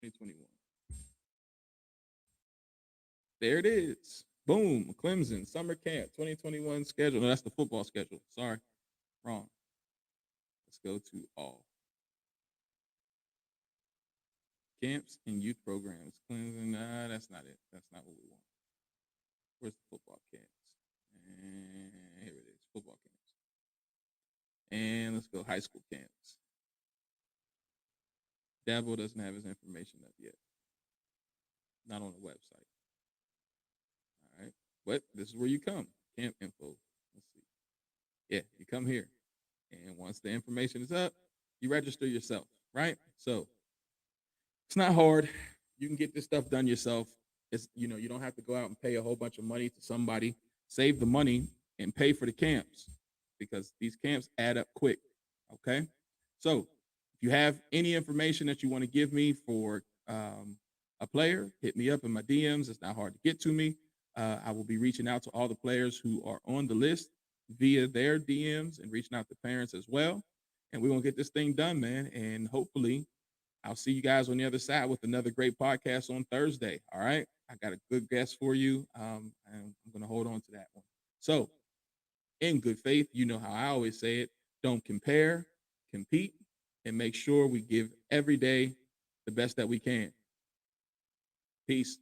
2021. There it is. Boom. Clemson summer camp 2021 schedule. No, that's the football schedule. Sorry. Wrong. Let's go to all. Camps and youth programs. Clemson. That's not it. That's not what we want. Where's the football camps? And here it is. Football camps. And let's go high school camps. Dabo doesn't have his information up yet. Not on the website. All right. But this is where you come. Camp info. Let's see. Yeah, you come here. And once the information is up, you register yourself, right? So it's not hard. You can get this stuff done yourself. It's, you don't have to go out and pay a whole bunch of money to somebody. Save the money and pay for the camps because these camps add up quick. Okay. So if you have any information that you want to give me for a player, hit me up in my DMs. It's not hard to get to me. I will be reaching out to all the players who are on the list via their DMs and reaching out to parents as well. And we're going to get this thing done, man. And hopefully I'll see you guys on the other side with another great podcast on Thursday. All right. I got a good guest for you. And I'm going to hold on to that one. So in good faith, you know how I always say it, don't compare, compete, and make sure we give every day the best that we can. Peace.